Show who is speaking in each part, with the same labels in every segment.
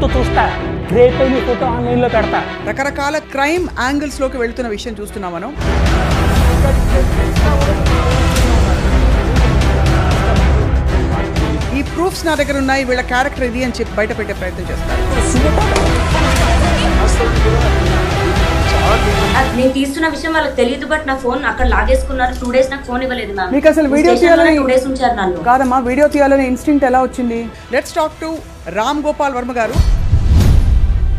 Speaker 1: చూస్తా గ్రేట్ అయిన photo online లో పెడతా.
Speaker 2: రకరకాల క్రైమ్ యాంగిల్స్ లోకి వెళ్తున్న విషయం చూస్తున్నాం మనం. ఈ ప్రూఫ్స్ నా దగ్గర ఉన్నాయి, వీళ్ళ క్యారెక్టర్ ఇది అని చెప్పి బయట పెట్టే ప్రయత్నం చేస్తారు.
Speaker 3: నేను తీస్తున్న విషయం వాళ్ళకి తెలియదు, బట్ నా ఫోన్ అక్కడ లాగేసుకున్నారు. 2 days నాకు ఫోన్ ఇవ్వలేదు మ్యామ్.
Speaker 2: మీకు అసలు వీడియో తీయాలని
Speaker 3: 2 days ఉంచారు నన్ను.
Speaker 2: కాదమ్మా, వీడియో తీయాలని ఇన్స్టింక్ట్ ఎలా వచ్చింది? Let's talk to Ram Gopal Varma గారు.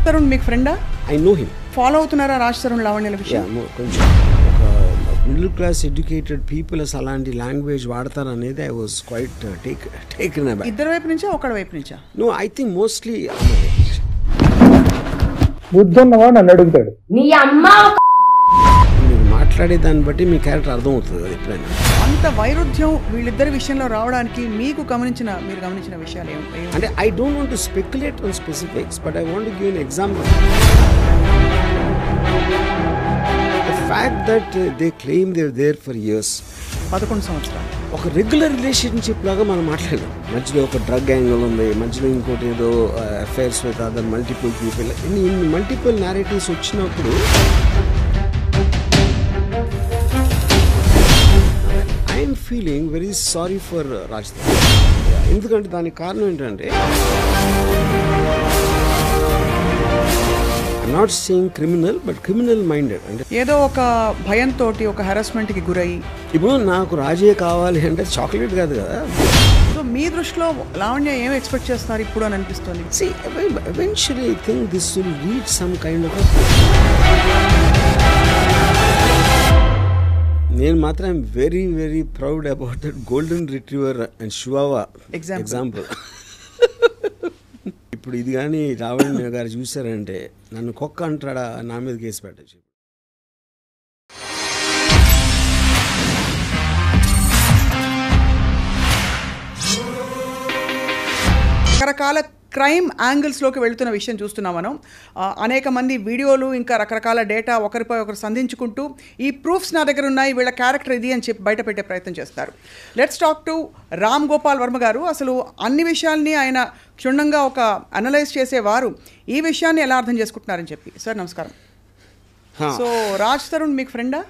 Speaker 2: తరుణ్ మీకు ఫ్రెండా?
Speaker 4: I know him.
Speaker 2: ఫాలో అవుతున్నారా రాజ్ తరుణ్ లావణ్యల విషయం?
Speaker 4: కొంచెం మిడిల్ క్లాస్ ఎడ్యుకేటెడ్ పీపుల్ అసలు అలాంటి లాంగ్వేజ్ వాడతారు అనేది I was quite taken about.
Speaker 2: ఇద్దరు వైపు నుంచా ఒకటి వైపు నుంచా?
Speaker 4: నో, ఐ థింక్ మోస్ట్లీ
Speaker 1: బుద్ధున్నవా నన్ను అడుగుతాడు.
Speaker 3: నీ అమ్మ
Speaker 4: మీరు మాట్లాడే దాన్ని బట్టి మీ క్యారెక్టర్ అర్థమవుతుంది కదా ఎప్పుడైనా.
Speaker 2: అంత వైరుధ్యం వీళ్ళిద్దరి విషయంలో రావడానికి మీరు గమనించిన విషయాలు ఏమిటి?
Speaker 4: అంటే I don't want to speculate on specifics, but I want to give an example. The fact that they claim they are there for years,
Speaker 2: 11 సంవత్సరాలు
Speaker 4: ఒక రెగ్యులర్ రిలేషన్షిప్ లాగా మనం మాట్లాడలేం. మధ్యలో ఒక డ్రగ్ యాంగిల్ ఉంది, మధ్యలో ఇంకోటి ఏదో affairs with other multiple people, ఇన్ని మల్టిపుల్ నారేటివ్స్ వచ్చినప్పుడు I'm feeling very sorry for Raj. ఎందుకంటే దానికి కారణం ఏంటంటే not saying criminal, but criminal minded. అంటే
Speaker 2: ఏదో ఒక భయంతో ఒక హెరాస్మెంట్కి గురయ్యి,
Speaker 4: ఇప్పుడు నాకు రాజే కావాలి అంటే చాక్లెట్ కాదు కదా.
Speaker 2: సో మీ దృష్టిలో లావణ్య ఏం ఎక్స్పెక్ట్ చేస్తున్నారు ఇప్పుడు అని అనిపిస్తుంది?
Speaker 4: See, eventually I think this will reach some kind of a... నేను మాత్రం very very proud about that golden retriever and chihuahua example. ఇప్పుడు ఇది కానీ లావణ్య గారు చూసారంటే నన్ను కుక్క అంటాడా, నా మీద కేసు పెట్టచ్చు.
Speaker 2: రకరకాల క్రైమ్ యాంగిల్స్ లోకి వెళ్తున్న విషయం చూస్తున్నాం మనం. అనేక మంది వీడియోలు, ఇంకా రకరకాల డేటా ఒకరిపై ఒకరు సంధించుకుంటూ ఈ ప్రూఫ్స్ నా దగ్గర ఉన్నాయి, వీళ్ళ క్యారెక్టర్ ఇది అని చెప్పి బయట పెట్టే ప్రయత్నం చేస్తారు. Let's talk to Ram Gopal Varma గారు. అసలు అన్ని విషయాల్ని ఆయన క్షుణ్ణంగా ఒక అనలైజ్ చేసేవారు. ఈ విషయాన్ని ఎలా అర్థం చేసుకుంటున్నారని చెప్పి. సార్ నమస్కారం. సో రాజ్ తరుణ్ మీకు ఫ్రెండా?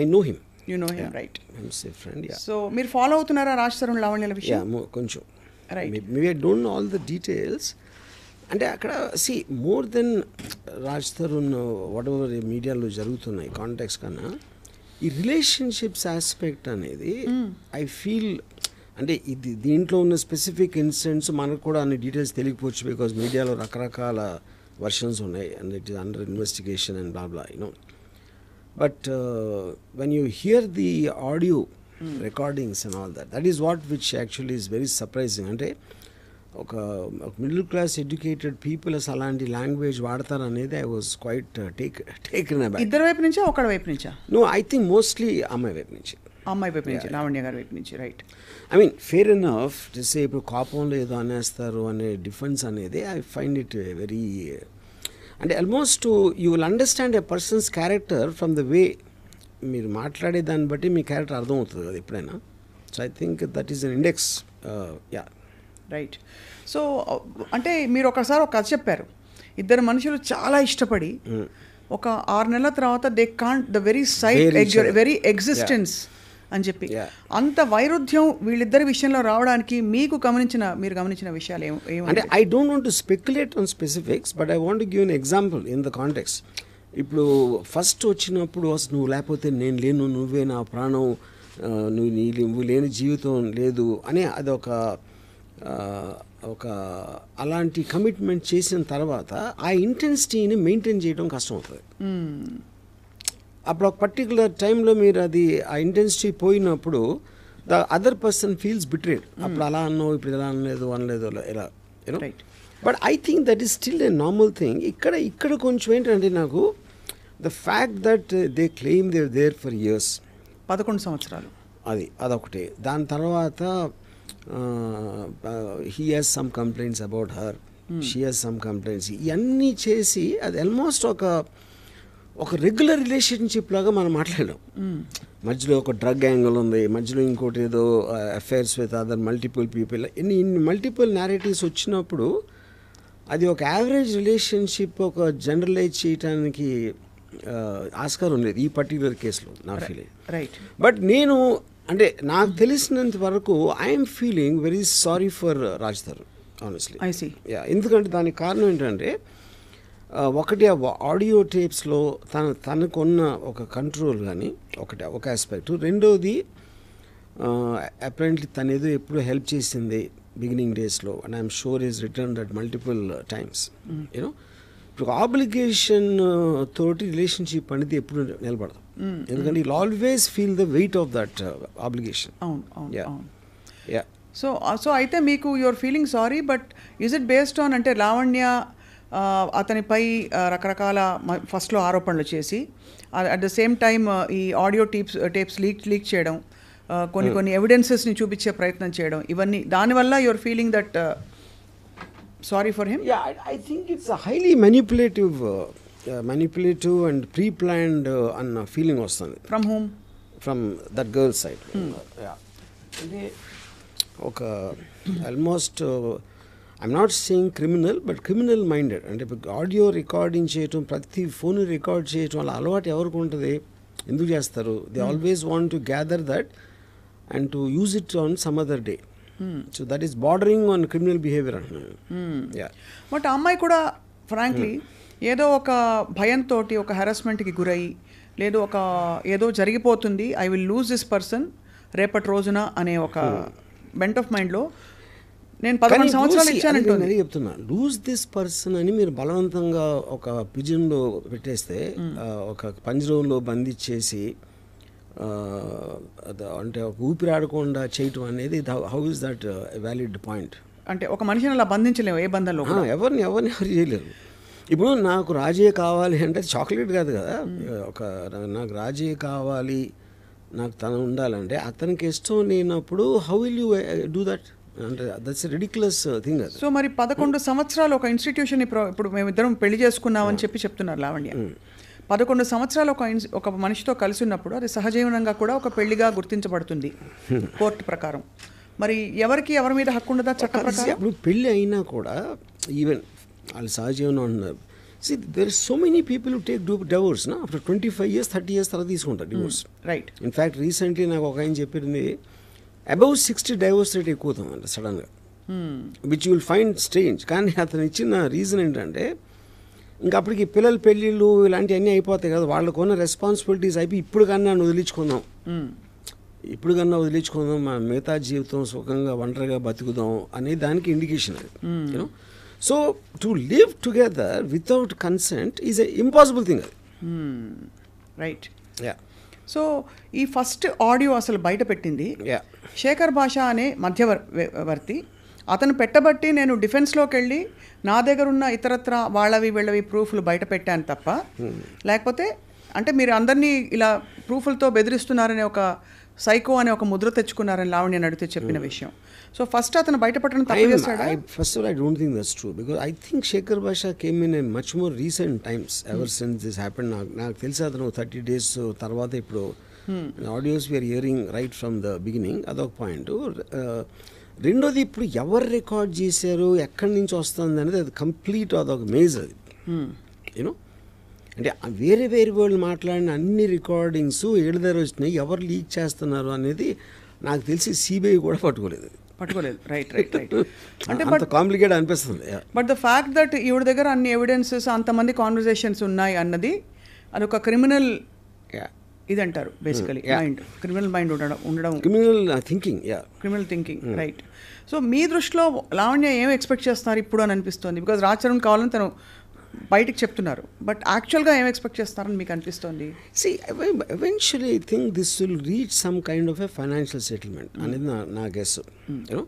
Speaker 4: I know him.
Speaker 2: You know him, right.
Speaker 4: Friend.
Speaker 2: So మీరు ఫాలో అవుతున్నారా రాజ్ తరుణ్ లావణ్యల విషయం?
Speaker 4: కొంచెం.
Speaker 2: Right.
Speaker 4: Maybe I don't know all the details. అంటే అక్కడ see more than Raj Tarun what ever మీడియాలో జరుగుతున్నాయి కాంటాక్ట్స్ కన్నా ఈ రిలేషన్షిప్స్ ఆస్పెక్ట్ అనేది ఐ ఫీల్ అంటే ఇది దీంట్లో ఉన్న స్పెసిఫిక్ ఇన్సిడెంట్స్ మనకు కూడా అన్ని డీటెయిల్స్ తెలియకపోవచ్చు, బికాజ్ మీడియాలో రకరకాల వర్షన్స్ ఉన్నాయి and it is under investigation and blah blah you know. But when you here the audio recordings and all that is what which actually is very surprising. అంటే ఒక middle class educated people అసలు అలాంటి language వాడతారు అనేది I was quite taken about.
Speaker 2: ఇద్దరు వైపు నుంచా ఒకటి వైపు నుంచా?
Speaker 4: నో, ఐ థింక్ మోస్ట్లీ అమ్మాయి వైపు నుంచి.
Speaker 2: అమ్మాయి వైపు నుంచి, లావణ్య గారి వైపు నుంచి, right.
Speaker 4: I mean fair enough just ఇప్పుడు కోపంలో ఏదో అనేస్తారు అనే డిఫెన్స్ అనేది ఐ ఫైండ్ ఇట్ వెరీ, అంటే almost you will understand a persons character from the way మీరు మాట్లాడే దాన్ని బట్టి మీ క్యారెక్టర్ అర్థమవుతుంది కదా ఎప్పుడైనా. So I think that is an index. Yeah,
Speaker 2: right. So అంటే మీరు ఒకసారి ఒక కథ చెప్పారు. ఇద్దరు మనుషులు చాలా ఇష్టపడి ఒక 6 నెలల తర్వాత they can't the very sight very existence అని చెప్పి, అంత వైరుధ్యం వీళ్ళిద్దరి విషయంలో రావడానికి మీరు గమనించిన విషయాలు ఏమి?
Speaker 4: అంటే I don't want to speculate on specifics, but I want to give an example in the context. ఇప్పుడు ఫస్ట్ వచ్చినప్పుడు నువ్వు లేకపోతే నేను లేను, నువ్వే నా ప్రాణం, నువ్వు లేని జీవితం లేదు అని అదొక అలాంటి కమిట్మెంట్ చేసిన తర్వాత ఆ ఇంటెన్సిటీని మెయింటైన్ చేయడం కష్టం అవుతుంది. అప్పుడు ఒక పర్టికులర్ టైంలో మీరు అది ఆ ఇంటెన్సిటీ పోయినప్పుడు the other person feels betrayed. అప్పుడు అలా అన్నావు, ఇప్పుడు ఇలా అనలేదు ఇలా you know. But I think that is still a normal thing. ఇక్కడ కొంచెం ఏంటంటే నాకు the fact that they claim they are there for years,
Speaker 2: 11 సంవత్సరాలు,
Speaker 4: అదొకటి. దాని తర్వాత he has some complaints about her, she has some complaints, ఇవన్నీ చేసి అది ఆల్మోస్ట్ ఒక రెగ్యులర్ రిలేషన్షిప్ లాగా మనం మాట్లాడాం. మధ్యలో ఒక డ్రగ్ యాంగిల్ ఉంది, మధ్యలో ఇంకోటి ఏదో affairs with other multiple people, ఇన్ని మల్టిపుల్ నారేటివ్స్ వచ్చినప్పుడు అది ఒక యావరేజ్ రిలేషన్షిప్ ఒక జనరలైజ్ చేయడానికి ఆస్కారం లేదు ఈ పర్టికులర్ కేసులో నా ఫీలింగ్.
Speaker 2: రైట్.
Speaker 4: బట్ నేను అంటే నాకు తెలిసినంత వరకు I'm feeling very sorry for Raj Tarun honestly.
Speaker 2: I see.
Speaker 4: ఎందుకంటే దానికి కారణం ఏంటంటే ఒకటి ఆడియో టేప్స్లో తనకున్న ఒక కంట్రోల్ కానీ ఒక ఆస్పెక్ట్. రెండోది అప్రెంట్లీ తను ఏదో ఎప్పుడు హెల్ప్ చేసింది బిగినింగ్ డేస్లో and I'm sure is return that multiple times. You know ఇప్పుడు ఆబ్లిగేషన్ తోటి రిలేషన్షిప్ అనేది ఎప్పుడు నిలబడదు. ఎందుకంటే you always feel the weight of that obligation.
Speaker 2: అవును. సో అయితే మీకు your feeling sorry, but is it based on అంటే లావణ్య అతనిపై రకరకాల ఫస్ట్లో ఆరోపణలు చేసి అట్ ద సేమ్ టైమ్ ఈ ఆడియో టేప్స్ లీక్ చేయడం, కొన్ని ఎవిడెన్సెస్ని చూపించే ప్రయత్నం చేయడం, ఇవన్నీ దానివల్ల your feeling that sorry for him?
Speaker 4: I think it's highly manipulative and pre planned అన్న ఫీలింగ్ వస్తుంది.
Speaker 2: From whom?
Speaker 4: From that girl side. అంటే ఒక almost I'm not saying criminal, but criminal minded. అంటే ఆడియో రికార్డింగ్ చేయటం, ప్రతి phone record చేయటం అలా అలవాటు ఎవరికి ఉంటుంది, ఎందుకు చేస్తారు? They always want to gather that and to use it on some other day. So that is bordering on criminal behaviour అంటున్నాను.
Speaker 2: బట్ ఆ అమ్మాయి కూడా ఫ్రాంక్లీ ఏదో ఒక భయంతో ఒక హెరాస్మెంట్కి గురయ్యి, లేదు ఏదో జరిగిపోతుంది, I will lose this person రేపటి రోజున అనే ఒక బెంట్ ఆఫ్ మైండ్లో నేను 11 సంవత్సరాలు ఇచ్చానంటే
Speaker 4: చెప్తున్నా. లూజ్ దిస్ పర్సన్ అని మీరు బలవంతంగా ఒక పిజన్లో పెట్టేస్తే, ఒక పంజరంలో బంధించేసి అంటే ఒక ఊపిరాడకుండా చేయటం అనేది how is that valid point?
Speaker 2: అంటే ఒక మనిషిని అలా బంధించలేము ఏ బంధంలో,
Speaker 4: ఎవరు చేయలేరు. ఇప్పుడు నాకు రాజే కావాలి అంటే చాక్లెట్ కాదు కదా. నాకు రాజే కావాలి, నాకు తను ఉండాలంటే అతనికి ఇష్టం లేనప్పుడు how will you do that? అంటే దట్స్ రిడిక్యులస్ థింగ్ అది.
Speaker 2: సో మరి 11 సంవత్సరాలు ఒక ఇన్స్టిట్యూషన్, ఇప్పుడు మేమిద్దరం పెళ్లి చేసుకున్నామని చెప్తున్నారు లావణ్య. 11 సంవత్సరాలు ఒక మనిషితో కలిసి ఉన్నప్పుడు అది సహజీవనంగా కూడా ఒక పెళ్లిగా గుర్తించబడుతుంది కోర్టు ప్రకారం. మరి ఎవరి మీద హక్కు ఉండదా చట్ట ప్రకారం?
Speaker 4: ఇప్పుడు పెళ్ళి అయినా కూడా ఈవెన్ వాళ్ళు సహజీవనం అంటున్నారు. See, there are so many people who take divorce after 25 years, 30 years తర్వాత తీసుకుంటారు డివోర్స్.
Speaker 2: రైట్.
Speaker 4: ఇన్ఫ్యాక్ట్ రీసెంట్లీ నాకు ఒక ఆయన చెప్పింది అబౌవ్ 60 డైవోర్స్ రేట్ ఎక్కువ అవుతుందంట సడన్గా, which you will find strange. కానీ అతను ఇచ్చిన రీజన్ ఏంటంటే ఇంకా అప్పటికి పిల్లల పెళ్ళిళ్ళు ఇలాంటివన్నీ అయిపోతాయి కదా, వాళ్ళకున్న రెస్పాన్సిబిలిటీస్ అయిపోయి ఇప్పుడు కన్నా వదిలించుకుందాం, మా మిగతా జీవితం సుఖంగా ఒంటరిగా బతుకుదాం అనే దానికి ఇండికేషన్ అది. You know, so to live together without consent is a impossible thing అది.
Speaker 2: రైట్. సో ఈ ఫస్ట్ ఆడియో అసలు బయట పెట్టింది శేఖర్ భాష అనే మధ్యవర్తి. అతను పెట్టబట్టి నేను డిఫెన్స్లోకి వెళ్ళి నా దగ్గర ఉన్న ఇతరత్ర వీళ్ళవి ప్రూఫ్లు బయట పెట్టాను తప్ప, లేకపోతే అంటే మీరు అందరినీ ఇలా ప్రూఫ్లతో బెదిరిస్తున్నారనే ఒక సైకో అనే ఒక ముద్ర తెచ్చుకున్నారని లావణ్య నడితే చెప్పిన విషయం. సో ఫస్ట్ అతను బయటపడడం తప్పు చేస్తాడా?
Speaker 4: First of all, I don't think that's true, because I think Shekhar Basha came in a much more recent times ever since this happened. నాకు తెలిసి అతను 30 days తర్వాత ఇప్పుడు audios we are hearing right from the beginning. అదొక point. రెండోది, ఇప్పుడు ఎవరు record చేశారు, ఎక్కడి నుంచి వస్తుంది అనేది అది కంప్లీట్ అదొక మేజ్ అది. యూనో, అంటే వేరే వాళ్ళు మాట్లాడిన అన్ని రికార్డింగ్స్ ఏడు దగ్గర వచ్చినాయి, ఎవరు లీక్ చేస్తున్నారు అనేది నాకు తెలిసి సిబిఐ కూడా పట్టుకోలేదు.
Speaker 2: రైట్.
Speaker 4: అంటే అంత కాంప్లికేట్ అనిపిస్తుంది.
Speaker 2: బట్ ద ఫ్యాక్ట్ దట్ ఈవిడ దగ్గర అన్ని ఎవిడెన్సెస్, అంతమంది కాన్వర్జేషన్స్ ఉన్నాయి అన్నది అదొక క్రిమినల్ ఇదంటారు బేసికలీ. మైండ్, క్రిమినల్ మైండ్ ఉండడం, క్రిమినల్ థింకింగ్. రైట్. సో మీ దృష్టిలో లావణ్య ఏం ఎక్స్పెక్ట్ చేస్తున్నారు ఇప్పుడు అని అనిపిస్తుంది? బికాజ్ రాజ్ తరుణ్ కావాలని తను బయటికి చెప్తున్నారు, బట్ యాక్చువల్గా ఏం ఎక్స్పెక్ట్ చేస్తారని మీకు అనిపిస్తుంది?
Speaker 4: Eventually I think this will reach some kind of a financial settlement అనేది నా guess. You know,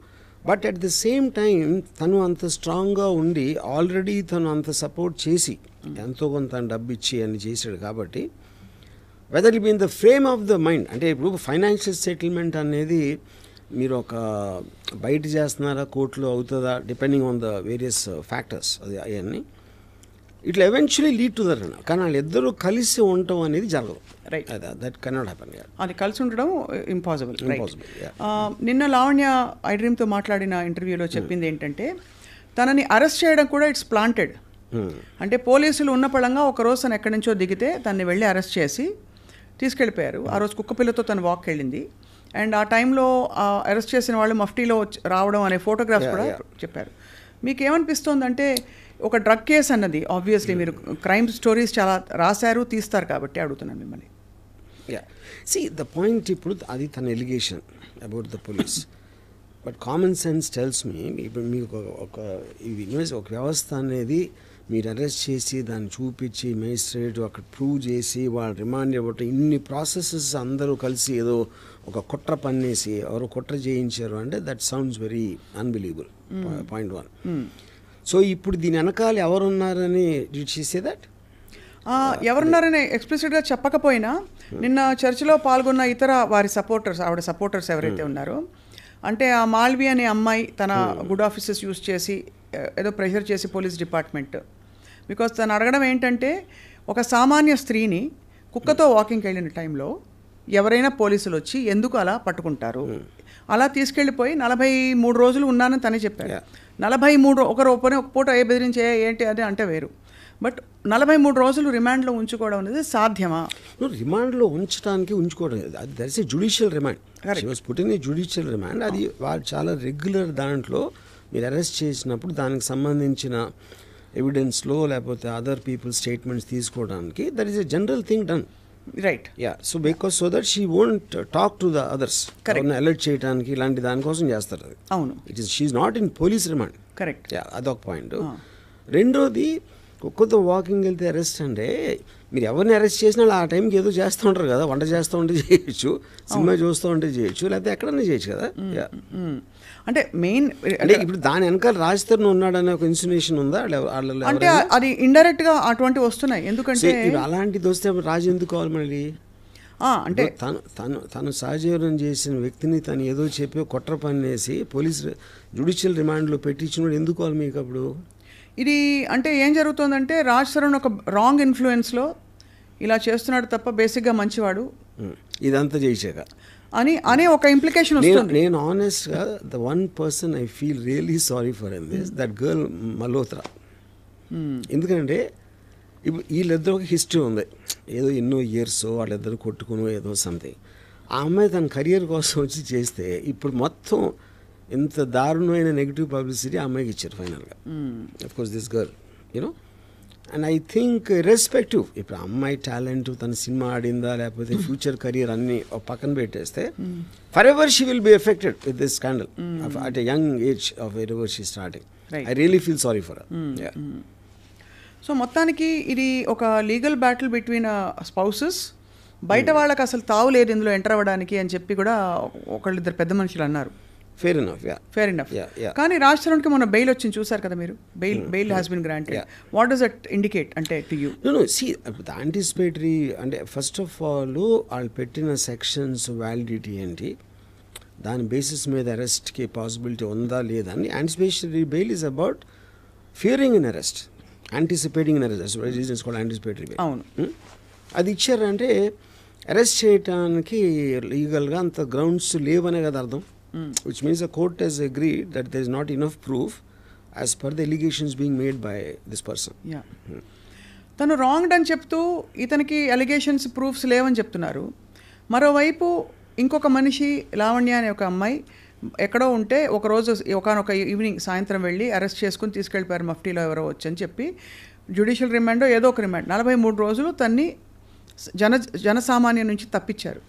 Speaker 4: but at the same time తను అంత స్ట్రాంగ్గా ఉండి ఆల్రెడీ తను అంత సపోర్ట్ చేసి ఎంతో కొంత డబ్బు ఇచ్చి అని చేశాడు కాబట్టి, whether it be in the frame of the mind, అంటే ఇప్పుడు ఫైనాన్షియల్ సెటిల్మెంట్ అనేది మీరు ఒక బయట చేస్తున్నారా, కోర్టులో అవుతుందా, depending on the various factors, అది అవన్నీ it will eventually lead to that. కానీ వాళ్ళిద్దరూ కలిసి ఉండటం అనేది జరగదు.
Speaker 2: రైట్.
Speaker 4: That cannot happen.
Speaker 2: అది కలిసి ఉండడం ఇంపాసిబుల్. నిన్న లావణ్య ఐ డ్రీమ్తో మాట్లాడిన ఇంటర్వ్యూలో చెప్పింది ఏంటంటే, తనని అరెస్ట్ చేయడం కూడా ఇట్స్ ప్లాంటెడ్. అంటే పోలీసులు ఉన్న పళంగా ఒకరోజు తను ఎక్కడి నుంచో దిగితే తనని వెళ్ళి అరెస్ట్ చేసి తీసుకెళ్ళిపోయారు. ఆ రోజు కుక్కపిల్లతో తను వాక్ వెళ్ళింది. అండ్ ఆ టైంలో అరెస్ట్ చేసిన వాళ్ళు మఫ్టీలో రావడం అనే ఫోటోగ్రాఫ్స్ కూడా చెప్పారు. మీకు ఏమనిపిస్తోందంటే ఒక డ్రగ్ కేసు అన్నది ఆబ్వియస్లీ మీరు క్రైమ్ స్టోరీస్ చాలా రాశారు, తీస్తారు కాబట్టి అడుగుతున్నాను మిమ్మల్ని.
Speaker 4: సి ద పాయింట్, ఇప్పుడు అది తన allegation about the police, but common sense tells me, ఇప్పుడు మీకు ఒక వ్యవస్థ అనేది మీరు అరెస్ట్ చేసి దాన్ని చూపించి మేజిస్ట్రేట్ అక్కడ ప్రూవ్ చేసి వాళ్ళు రిమాండ్ ఇవ్వటం, ఇన్ని ప్రాసెసెస్ అందరూ కలిసి ఏదో ఒక కుట్ర పన్నేసి ఎవరో కుట్ర చేయించారు అంటే that sounds very unbelievable. Point 1. So ఇప్పుడు దీని వెనకాల ఎవరున్నారని చేసే దట్
Speaker 2: ఎవరున్నారని ఎక్స్ప్లిసిట్గా చెప్పకపోయినా నిన్న చర్చలో పాల్గొన్న ఇతర వారి సపోర్టర్స్, ఆవిడ సపోర్టర్స్ ఎవరైతే ఉన్నారో, అంటే ఆ మాల్వి అనే అమ్మాయి తన గుడ్ ఆఫీసెస్ యూజ్ చేసి ఏదో ప్రెషర్ చేసి పోలీస్ డిపార్ట్మెంట్, బికాస్ తను అడగడం ఏంటంటే ఒక సామాన్య స్త్రీని కుక్కతో వాకింగ్కి వెళ్ళిన టైంలో ఎవరైనా పోలీసులు వచ్చి ఎందుకు అలా పట్టుకుంటారు, అలా తీసుకెళ్ళిపోయి 43 రోజులు ఉన్నానని తనే చెప్పారు. 43 ఒక పూట ఏ బెదిరించే ఏంటి అది అంటే వేరు, బట్ 43 రోజులు రిమాండ్లో ఉంచుకోవడం అనేది సాధ్యమా?
Speaker 4: రిమాండ్లో ఉంచుకోవడం that is a judicial remand. She was put in a judicial remand. అది వాళ్ళు చాలా రెగ్యులర్ దాంట్లో మీరు అరెస్ట్ చేసినప్పుడు దానికి సంబంధించిన ఎవిడెన్స్లో లేకపోతే అదర్ పీపుల్ స్టేట్మెంట్స్ తీసుకోవడానికి that is a general thing done.
Speaker 2: Right.
Speaker 4: So because so that she won't talk to the others, alert చేయడానికి ఇలాంటి దానికోసం చేస్తారు అది.
Speaker 2: అవును.
Speaker 4: It is she's not in police remand.
Speaker 2: Correct.
Speaker 4: అదొక పాయింట్. రెండోది, కుక్కతో వాకింగ్ వెళ్తే అరెస్ట్ అంటే మీరు ఎవరిని అరెస్ట్ చేసినా ఆ టైంకి ఏదో చేస్తూ ఉంటారు కదా, వంట చేస్తూ ఉంటే చేయొచ్చు, సినిమా చూస్తూ ఉంటే చేయొచ్చు, లేకపోతే ఎక్కడన్నా చేయొచ్చు కదా.
Speaker 2: అంటే మెయిన్
Speaker 4: అంటే ఇప్పుడు దాని వెనకాల రాజ్ తరుణ్ ఉన్నాడనే ఒక ఇన్సినేషన్ ఉందా?
Speaker 2: అంటే అది ఇండైరెక్ట్ గా అటువంటివి వస్తున్నాయి. ఎందుకంటే
Speaker 4: అలాంటిది వస్తే రాజు ఎందుకు కావాలి మళ్ళీ?
Speaker 2: అంటే
Speaker 4: తను సహజీవనం చేసిన వ్యక్తిని తను ఏదో చెప్పి కుట్ర పన్నేసి పోలీస్ జ్యుడిషియల్ రిమాండ్లో పెట్టించినప్పుడు ఎందుకు కావాలి మీకు అప్పుడు?
Speaker 2: ఇది అంటే ఏం జరుగుతుందంటే రాజ్ తరుణ్ ఒక రాంగ్ ఇన్ఫ్లుయెన్స్లో ఇలా చేస్తున్నాడు తప్ప బేసిక్గా మంచివాడు
Speaker 4: ఇదంతా చేసాక
Speaker 2: అనే ఒక ఇంప్లికేషన్ వస్తుంది.
Speaker 4: నేను ఆనెస్ట్గా the one person I feel really sorry for in this that girl Malhotra. ఎందుకంటే ఇప్పుడు వీళ్ళిద్దరు ఒక హిస్టరీ ఉంది, ఏదో ఎన్నో ఇయర్స్ వాళ్ళిద్దరు కొట్టుకుని ఏదో సంథింగ్. ఆ అమ్మాయి తన కెరియర్ కోసం వచ్చి చేస్తే ఇప్పుడు మొత్తం ఇంత దారుణమైన నెగిటివ్ పబ్లిసిటీ ఆ అమ్మాయికి ఇచ్చారు ఫైనల్గా. Of course this girl you know, and I think respective ఇప్పుడు అమ్మాయి టాలెంట్, తన సినిమా ఆడిందా లేకపోతే ఫ్యూచర్ కెరియర్ అన్ని పక్కన పెట్టేస్తే for ever she will be affected with this scandal at a young age of ever she starting. I really feel sorry for her.
Speaker 2: So మొత్తానికి ఇది ఒక లీగల్ బ్యాటిల్ బిట్వీన్ స్పౌసెస్. బయట వాళ్ళకి అసలు తావు లేదు ఇందులో ఎంటర్ అవ్వడానికి అని చెప్పి కూడా ఒకళ్ళిద్దరు పెద్ద మనుషులు అన్నారు.
Speaker 4: Fair enough.
Speaker 2: కానీ రాజ్ తరుణ్కి మొన్న బెయిల్ వచ్చింది చూసారు కదా మీరు, bail has been granted. What does that indicate అంటే టు యూ?
Speaker 4: సీ యాంటిసిపేటరీ అంటే ఫస్ట్ ఆఫ్ ఆల్ వాళ్ళు పెట్టిన సెక్షన్స్ వ్యాలిడిటీ ఏంటి, దాని బేసిస్ మీద అరెస్ట్కి పాసిబిలిటీ ఉందా లేదా అని. Anticipatory bail is about Fearing in arrest, anticipating in arrest, reasons కూడా యాంటిసిపేటరీ బెయిల్.
Speaker 2: అవును.
Speaker 4: అది ఇచ్చారంటే అరెస్ట్ చేయడానికి లీగల్గా అంత గ్రౌండ్స్ లేవనే కదా అర్థం. Which means the court has agreed that there is not enough proof as per the allegations being made by this person.
Speaker 2: తను రాంగ్డ్ అని చెప్తూ ఇతనికి అలిగేషన్స్ ప్రూఫ్స్ లేవని చెప్తున్నారు. మరోవైపు ఇంకొక మనిషి లావణ్య అనే ఒక అమ్మాయి ఎక్కడో ఉంటే ఒకరోజు ఒకనొక ఈవినింగ్ సాయంత్రం వెళ్ళి అరెస్ట్ చేసుకుని తీసుకెళ్ళిపోయారు మఫ్టీలో ఎవరో వచ్చని చెప్పి. జ్యుడిషియల్ రిమాండో ఏదో ఒక రిమాండ్ 43 రోజులు తన్ని జనసామాన్యం నుంచి తప్పించారు.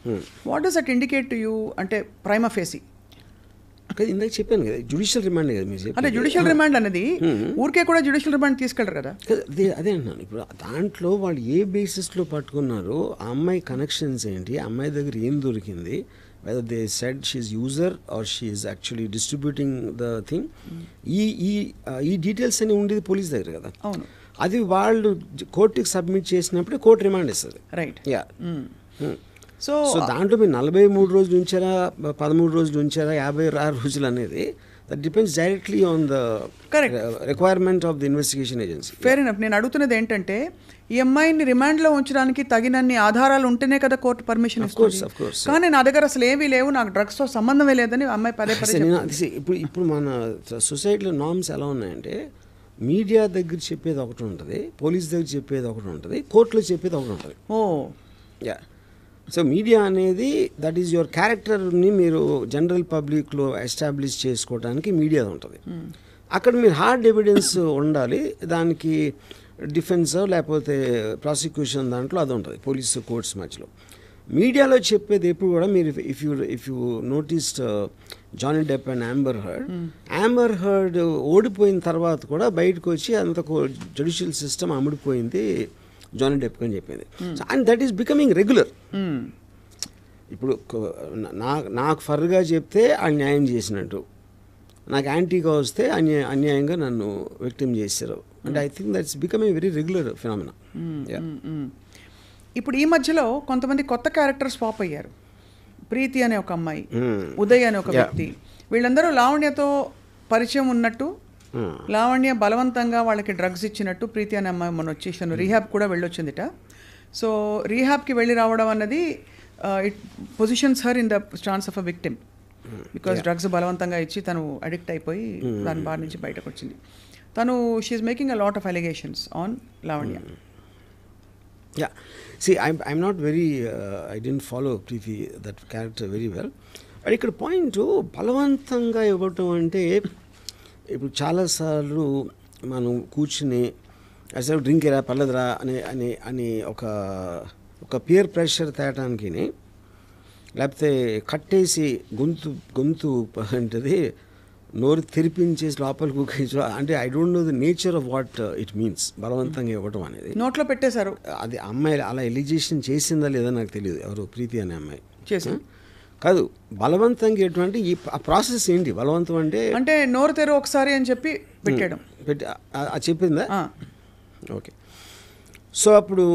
Speaker 2: What does that indicate to you అంటే ప్రైమా ఫేసి?
Speaker 4: ఇందాక చెప్పాను కదా జ్యుడిషియల్ రిమాండ్ కదా మీరు.
Speaker 2: అంటే జ్యుడిషియల్ రిమాండ్ అనేది ఊరికే కూడా జ్యుడిషియల్ రిమాండ్ తీసుకెళ్ళరు కదా.
Speaker 4: అదే అంటున్నాను. ఇప్పుడు దాంట్లో వాళ్ళు ఏ బేసిస్లో పట్టుకున్నారో, ఆ అమ్మాయి కనెక్షన్స్ ఏంటి, ఆ అమ్మాయి దగ్గర ఏం దొరికింది, whether they said she's user or she's actually distributing the thing, ఈ డీటెయిల్స్ అన్ని ఉండేది పోలీస్ దగ్గర కదా.
Speaker 2: అవును.
Speaker 4: అది వాళ్ళు కోర్టుకి సబ్మిట్ చేసినప్పుడే కోర్టు రిమాండ్ ఇస్తుంది.
Speaker 2: రైట్.
Speaker 4: సో దాంట్లో మీరు 43 రోజులు ఉంచారా, 13 రోజులు ఉంచారా, 56 రోజులు అనేది that depends directly on the
Speaker 2: Correct.
Speaker 4: Requirement of the investigation agency.
Speaker 2: Fair enough. నేను అడుగుతున్నది ఏంటంటే ఈ అమ్మాయిని రిమాండ్లో ఉంచడానికి తగినన్ని ఆధారాలు ఉంటేనే కదా కోర్టు పర్మిషన్ ఇస్తుంది.
Speaker 4: of course.
Speaker 2: కానీ నా దగ్గర అసలు ఏమీ లేవు, నాకు డ్రగ్స్తో సంబంధమే లేదని అమ్మాయి పదే పదే
Speaker 4: ఇప్పుడు మన సొసైటీలో నార్మ్స్ ఎలా ఉన్నాయంటే మీడియా దగ్గర చెప్పేది ఒకటి ఉంటుంది, పోలీస్ దగ్గర చెప్పేది ఒకటి ఉంటుంది, కోర్టులో చెప్పేది ఒకటి ఉంటుంది. యా. సో మీడియా అనేది దట్ ఈజ్ యువర్ క్యారెక్టర్ని మీరు జనరల్ పబ్లిక్లో ఎస్టాబ్లిష్ చేసుకోవడానికి మీడియా ఉంటుంది. అక్కడ మీరు హార్డ్ ఎవిడెన్స్ ఉండాలి, దానికి డిఫెన్స్ లేకపోతే ప్రాసిక్యూషన్ దాంట్లో అది ఉంటుంది పోలీసు కోర్ట్స్ మధ్యలో. మీడియాలో చెప్పేది ఎప్పుడు కూడా మీరు if you noticed Johnny Depp and Amber Heard ఓడిపోయిన తర్వాత కూడా బయటకు వచ్చి అంత జ్యుడిషియల్ సిస్టమ్ అమ్ముడిపోయింది జానీ డెప్ అని చెప్పింది. And that is becoming regular. ఇప్పుడు నాకు ఫర్గా చెప్తే ఆ న్యాయం చేసినట్టు, నాకు యాంటీగా వస్తే అన్యాయంగా నన్ను విక్టిమ్ చేశారు. And I think that's becoming very regular phenomena.
Speaker 2: ఇప్పుడు ఈ మధ్యలో కొంతమంది కొత్త క్యారెక్టర్స్ పాప్ అయ్యారు. ప్రీతి అనే ఒక అమ్మాయి, ఉదయ్ అనే ఒక వ్యక్తి, వీళ్ళందరూ లావణ్యతో పరిచయం ఉన్నట్టు, లావణ్య బలవంతంగా వాళ్ళకి డ్రగ్స్ ఇచ్చినట్టు ప్రీతి అనే అమ్మాయి మొన్న వచ్చేసాను రీహాబ్ కూడా వెళ్ళొచ్చిందిట. సో రీహాబ్కి వెళ్ళి రావడం అన్నది it positions her in the stance of a victim, because drugs బలవంతంగా ఇచ్చి తను అడిక్ట్ అయిపోయి దాని బారి నుంచి బయటకు వచ్చింది. తను she is making a lot of allegations on Lavanya.
Speaker 4: Yeah. See, I'm not very, I didn't follow Preeti, that character very well. But ఇక్కడ పాయింట్ బలవంతంగా ఇవ్వటం అంటే ఇప్పుడు చాలాసార్లు మనం కూర్చుని అసలు డ్రింక్ ఎరా పర్లేదురా అని ఒక పియర్ ప్రెషర్ తేయటానికి, లేకపోతే కట్టేసి గొంతు ఏంటది నోరు తెరిపించేసి లోపలికి కూర్చో అంటే I don't know the nature of what it means బలవంతంగా ఇవ్వటం అనేది.
Speaker 2: నోట్లో పెట్టేశారు.
Speaker 4: అది అమ్మాయి అలా ఎలిగేషన్ చేసిందా లేదా నాకు తెలియదు, ఎవరు ప్రీతి అనే అమ్మాయి
Speaker 2: చేసింది
Speaker 4: కాదు. బలవంతంగా ఎటువంటి ఆ ప్రాసెస్ ఏంటి? బలవంతం అంటే
Speaker 2: నోరు తెరు ఒకసారి అని చెప్పి పెట్టేయడం,
Speaker 4: చెప్పిందా? ఓకే. సో అప్పుడు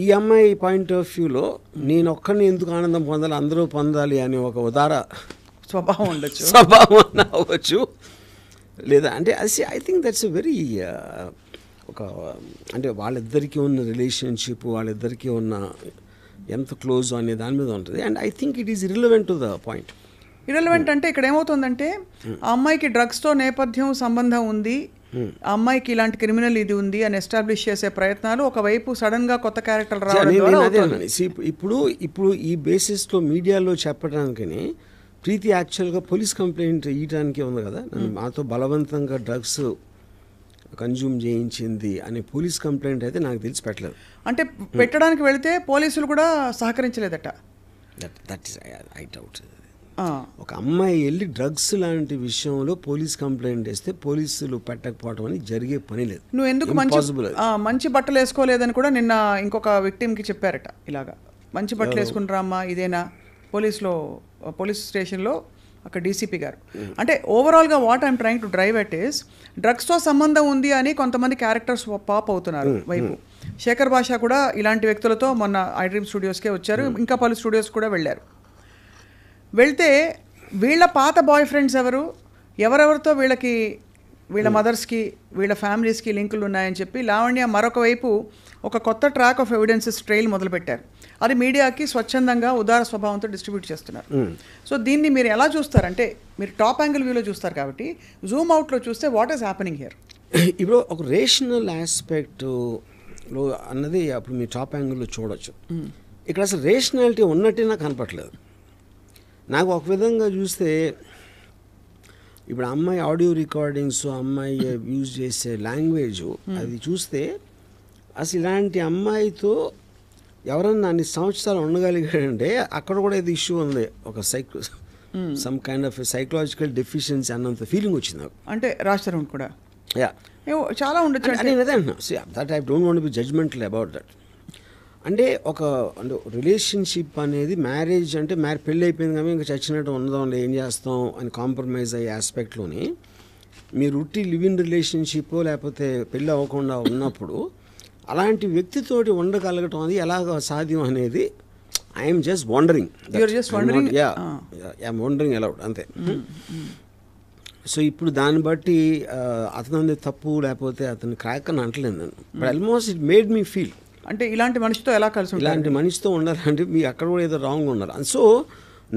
Speaker 4: ఈ అమ్మాయి పాయింట్ ఆఫ్ వ్యూలో నేను ఒక్కడిని ఎందుకు ఆనందం పొందాలి, అందరూ పొందాలి అని ఒక ఉదార
Speaker 2: స్వభావం ఉండొచ్చు,
Speaker 4: స్వభావం అవ్వచ్చు. లేదా అంటే అది I think that's a very ఒక అంటే వాళ్ళిద్దరికీ ఉన్న రిలేషన్షిప్, వాళ్ళిద్దరికీ ఉన్న ఎంత క్లోజ్ అనే దాని మీద ఉంటుంది. And I think it is irrelevant to the point.
Speaker 2: Irrelevant అంటే ఇక్కడ ఏమవుతుందంటే ఆ అమ్మాయికి డ్రగ్స్తో నేపథ్యం సంబంధం ఉంది, ఆ అమ్మాయికి ఇలాంటి క్రిమినల్ ఇది ఉంది అని ఎస్టాబ్లిష్ చేసే ప్రయత్నాలు ఒకవైపు సడన్గా కొత్త క్యారెక్టర్ రావడం.
Speaker 4: ఇప్పుడు ఈ బేసిస్లో మీడియాలో చెప్పడానికని ప్రీతి యాక్చువల్గా పోలీస్ కంప్లైంట్ ఇవ్వడానికి ఉంది కదా, మాతో బలవంతంగా డ్రగ్స్ కన్జ్యూమ్ చేయించింది అనే పోలీస్ కంప్లైంట్ అయితే నాకు తెలిసి పెట్టలేదు.
Speaker 2: అంటే పెట్టడానికి వెళితే పోలీసులు కూడా సహకరించలేదట.
Speaker 4: That is I doubt. ఒక అమ్మాయి వెళ్ళి డ్రగ్స్ లాంటి విషయంలో పోలీస్ కంప్లైంట్ వేస్తే పోలీసులు పెట్టకపోవడం అని జరిగే పని లేదు.
Speaker 2: నువ్వు ఎందుకు మంచి బట్టలు వేసుకోలేదని కూడా నిన్న ఇంకొక విక్టిమ్కి చెప్పారట. ఇలాగా మంచి బట్టలు వేసుకుని రామ్మా ఇదేనా, పోలీస్ స్టేషన్లో అక్కడ డీసీపీ గారు. అంటే ఓవరాల్గా what I'm trying to drive at is డ్రగ్స్తో సంబంధం ఉంది అని కొంతమంది క్యారెక్టర్స్ పాప్ అవుతున్నారు వైపు. శేఖర్ భాష కూడా ఇలాంటి వ్యక్తులతో మొన్న ఐ డ్రీమ్ స్టూడియోస్కే వచ్చారు, ఇంకా పలు స్టూడియోస్ కూడా వెళ్ళారు. వెళ్తే వీళ్ళ పాత బాయ్ ఫ్రెండ్స్ ఎవరెవరితో వీళ్ళ మదర్స్కి వీళ్ళ ఫ్యామిలీస్కి లింకులు ఉన్నాయని చెప్పి లావణ్య మరొక వైపు ఒక కొత్త ట్రాక్ ఆఫ్ ఎవిడెన్సెస్ ట్రైల్ మొదలుపెట్టారు. అది మీడియాకి స్వచ్ఛందంగా ఉదార స్వభావంతో డిస్ట్రిబ్యూట్ చేస్తున్నారు. సో దీన్ని మీరు ఎలా చూస్తారంటే మీరు టాప్ యాంగిల్ వ్యూలో చూస్తారు కాబట్టి జూమ్ అవుట్లో చూస్తే వాట్ ఈస్ హ్యాపెనింగ్ హియర్?
Speaker 4: ఇప్పుడు ఒక రేషనల్ ఆస్పెక్ట్లో అన్నది అప్పుడు మీ టాప్ యాంగిల్లో చూడొచ్చు. ఇక్కడ అసలు రేషనాలిటీ ఉన్నట్టే నాకు కనపట్లేదు. నాకు ఒక విధంగా చూస్తే ఇప్పుడు అమ్మాయి ఆడియో రికార్డింగ్స్, అమ్మాయి యూజ్ చేసే లాంగ్వేజ్ అది చూస్తే అసలు ఇలాంటి అమ్మాయితో ఎవరన్నా అన్ని సంవత్సరాలు ఉండగలిగాడంటే అక్కడ కూడా ఇది ఇష్యూ ఉంది, ఒక some kind of psychological deficiency అన్నంత ఫీలింగ్ వచ్చింది నాకు.
Speaker 2: అంటే రాష్ట్రం కూడా చాలా ఉండొచ్చు.
Speaker 4: That I don't want be judgemental about that. అంటే రిలేషన్షిప్ అనేది మ్యారేజ్ అంటే పెళ్ళి అయిపోయింది కానీ ఇంకా చచ్చినట్టు ఉండదాం ఏం చేస్తాం అని కాంప్రమైజ్ అయ్యే ఆస్పెక్ట్లోని మీరు ఉట్టి లివ్ ఇన్ రిలేషన్షిప్ లేకపోతే పెళ్ళి అవ్వకుండా ఉన్నప్పుడు అలాంటి వ్యక్తితోటి ఉండగలగటం అది ఎలాగ సాధ్యం అనేది I'm just wondering. I'm wondering allowed అంతే. సో ఇప్పుడు దాన్ని బట్టి అతను తప్పు లేకపోతే అతను క్రాక్ అని అంటలేదు నేను, but almost it made me feel
Speaker 2: అంటే ఇలాంటి మనిషితో ఎలా కలిసి ఉంటారు?
Speaker 4: ఇలాంటి మనిషితో ఉండాలంటే మీ అక్కడ కూడా ఏదో రాంగ్ ఉన్నారు. And so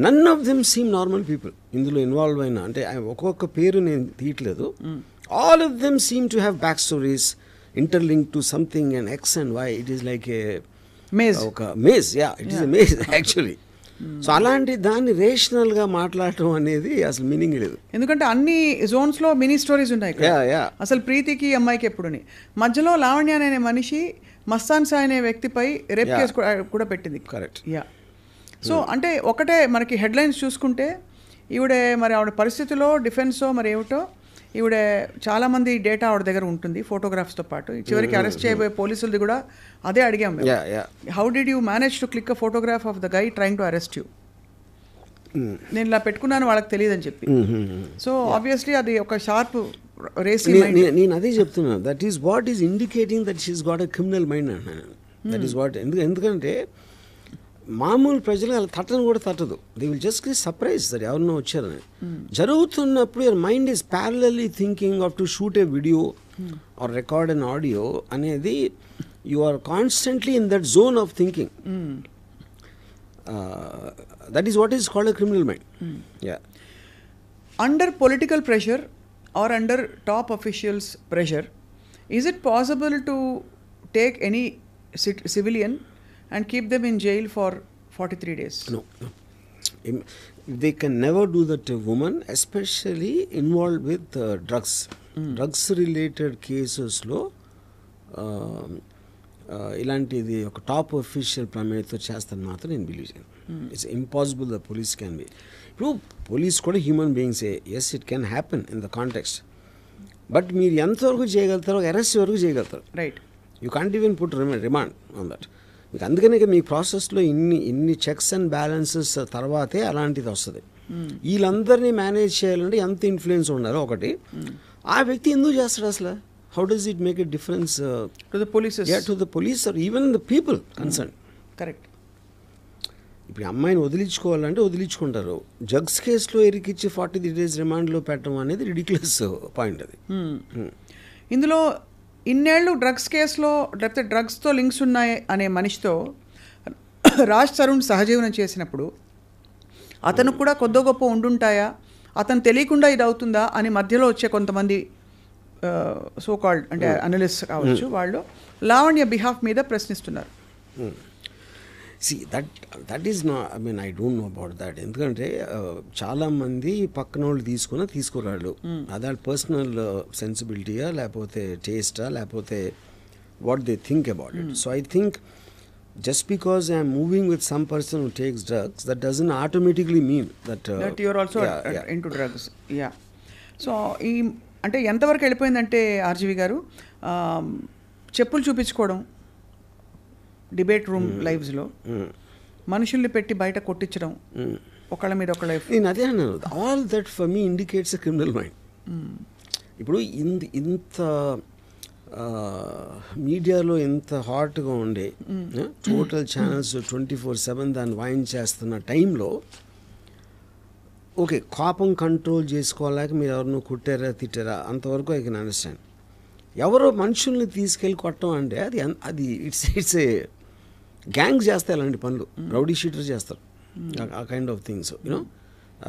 Speaker 4: none of them seem normal people ఇందులో ఇన్వాల్వ్ అయినా, అంటే ఒక్కొక్క పేరు నేను తీయట్లేదు, all of them seem to have back stories interlink to something and X and Y. It is like a ఒక maze, it is a maze actually. So అలాంటి దాన్ని రేషనల్గా మాట్లాడటం అనేది అసలు మీనింగ్ లేదు,
Speaker 2: ఎందుకంటే అన్ని జోన్స్లో మినీ స్టోరీస్ ఉన్నాయి ఇక్కడ. అసలు ప్రీతికి అమ్మాయికి ఎప్పుడుని మధ్యలో లావణ్య అనే మనిషి మస్తాన్ సాయి అనే వ్యక్తిపై రేప్ కేసు కూడా పెట్టింది.
Speaker 4: కరెక్ట్.
Speaker 2: సో అంటే ఒకటే మనకి హెడ్లైన్స్ చూసుకుంటే మరి ఆవిడ పరిస్థితిలో డిఫెన్సో మరి ఏమిటో ఈవిడ చాలామంది డేటా ఆవిడ దగ్గర ఉంటుంది ఫోటోగ్రాఫ్స్తో పాటు. చివరికి అరెస్ట్ చేయబోయే పోలీసులది కూడా అదే అడిగాం మేము, how did you manage to click a photograph of the guy trying to arrest you. నేను ఇలా పెట్టుకున్నాను వాళ్ళకి తెలియదు అని చెప్పి. సో ఆబ్వియస్లీ అది ఒక షార్ప్ రేస్.
Speaker 4: నేను అదే చెప్తున్నాను, that is what is indicating that she's got a criminal mind అంటున్నాను. That is what. ఎందుకంటే మామూలు ప్రజలు అలా తట్టను కూడా తట్టదు, they will just get surprise that ఎవరినో వచ్చారని. జరుగుతున్నప్పుడు your mind is parallelly thinking of to shoot a video or record an audio అనేది, you are constantly in that zone of thinking. That is what is called a criminal mind.
Speaker 2: Under political pressure or under top officials' pressure, is it possible to take any civilian and keep them in jail for 43 days?
Speaker 4: No. They can never do that to a woman, especially involved with drugs. Drugs related cases lo ఇలాంటిది ఒక top official ప్రమేయంతో చేస్తాను మాత్రం నేను believe చేయను. It's impossible the police can be. ఇప్పుడు police కూడా human బీయింగ్సే, yes it can happen in the context, but మీరు ఎంతవరకు చేయగలుగుతారో అరెస్ట్ వరకు చేయగలుగుతారు.
Speaker 2: Right.
Speaker 4: You can't even put remand on that. మీకు అందుకనే మీ ప్రాసెస్లో ఇన్ని చెక్స్ అండ్ బ్యాలెన్సెస్ తర్వాతే అలాంటిది వస్తుంది. వీళ్ళందరినీ మేనేజ్ చేయాలంటే ఎంత ఇన్ఫ్లుయెన్స్ ఉండాలో ఒకటి, ఆ వ్యక్తి ఎందుకు చేస్తాడు అసలు? How does it make a difference
Speaker 2: to the police?
Speaker 4: Yeah, to the police or even the people concerned.
Speaker 2: Correct.
Speaker 4: ఇప్పుడు అమ్మాయిని వదిలించుకోవాలంటే వదిలించుకుంటారు. డ్రగ్స్ కేసులో ఇరికిచ్చి 43 days రిమాండ్లో పెట్టడం అనేది రిడిక్యులస్ పాయింట్ అది.
Speaker 2: ఇందులో ఇన్నేళ్ళు డ్రగ్స్ కేసులో లేకపోతే డ్రగ్స్తో లింక్స్ ఉన్నాయి అనే మనిషితో రాజ్ తరుణ్ సహజీవనం చేసినప్పుడు అతను కూడా కొద్దో గొప్ప ఉండుంటాయా, అతను తెలియకుండా ఇది అవుతుందా అని మధ్యలో వచ్చే కొంతమంది సో కాల్డ్ అంటే అనలిస్ట్ కావచ్చు, వాళ్ళు లావణ్య బిహాఫ్ మీద ప్రశ్నిస్తున్నారు.
Speaker 4: See, that is not, I mean, I don't know about that. ఎందుకంటే చాలామంది పక్కన వాళ్ళు తీసుకురాళ్ళు, అదే పర్సనల్ సెన్సిబిలిటీయా లేకపోతే టేస్టా లేకపోతే what they think about it. So I think just because I am moving with some person who takes drugs, that doesn't automatically mean that
Speaker 2: you are also into drugs. So ఈ అంటే ఎంతవరకు వెళ్ళిపోయిందంటే RGV గారు, చెప్పులు చూపించుకోవడం debate room లైవ్స్లో, మనుషుల్ని పెట్టి బయట కొట్టించడం, ఒకళ్ళ మీద ఒకళ్ళ.
Speaker 4: నేను అదే అన్నాను, all that for me indicates a criminal mind. ఇప్పుడు ఇంత మీడియాలో ఎంత హాట్గా ఉండే టోటల్ ఛానల్స్ 24/7 దాన్ని వాయిన్ చేస్తున్న టైంలో, ఓకే కోపం కంట్రోల్ చేసుకోలేక మీరు ఎవరినో కుట్టారా తిట్టారా అంతవరకు ఐ కెన్ అండర్స్టాండ్. ఎవరో మనుషుల్ని తీసుకెళ్ళి కొట్టడం అంటే అది ఇట్స్ ఏ గ్యాంగ్స్ చేస్తాయి అలాంటి పనులు, రౌడీ షీటర్ చేస్తారు ఆ kind of things. You know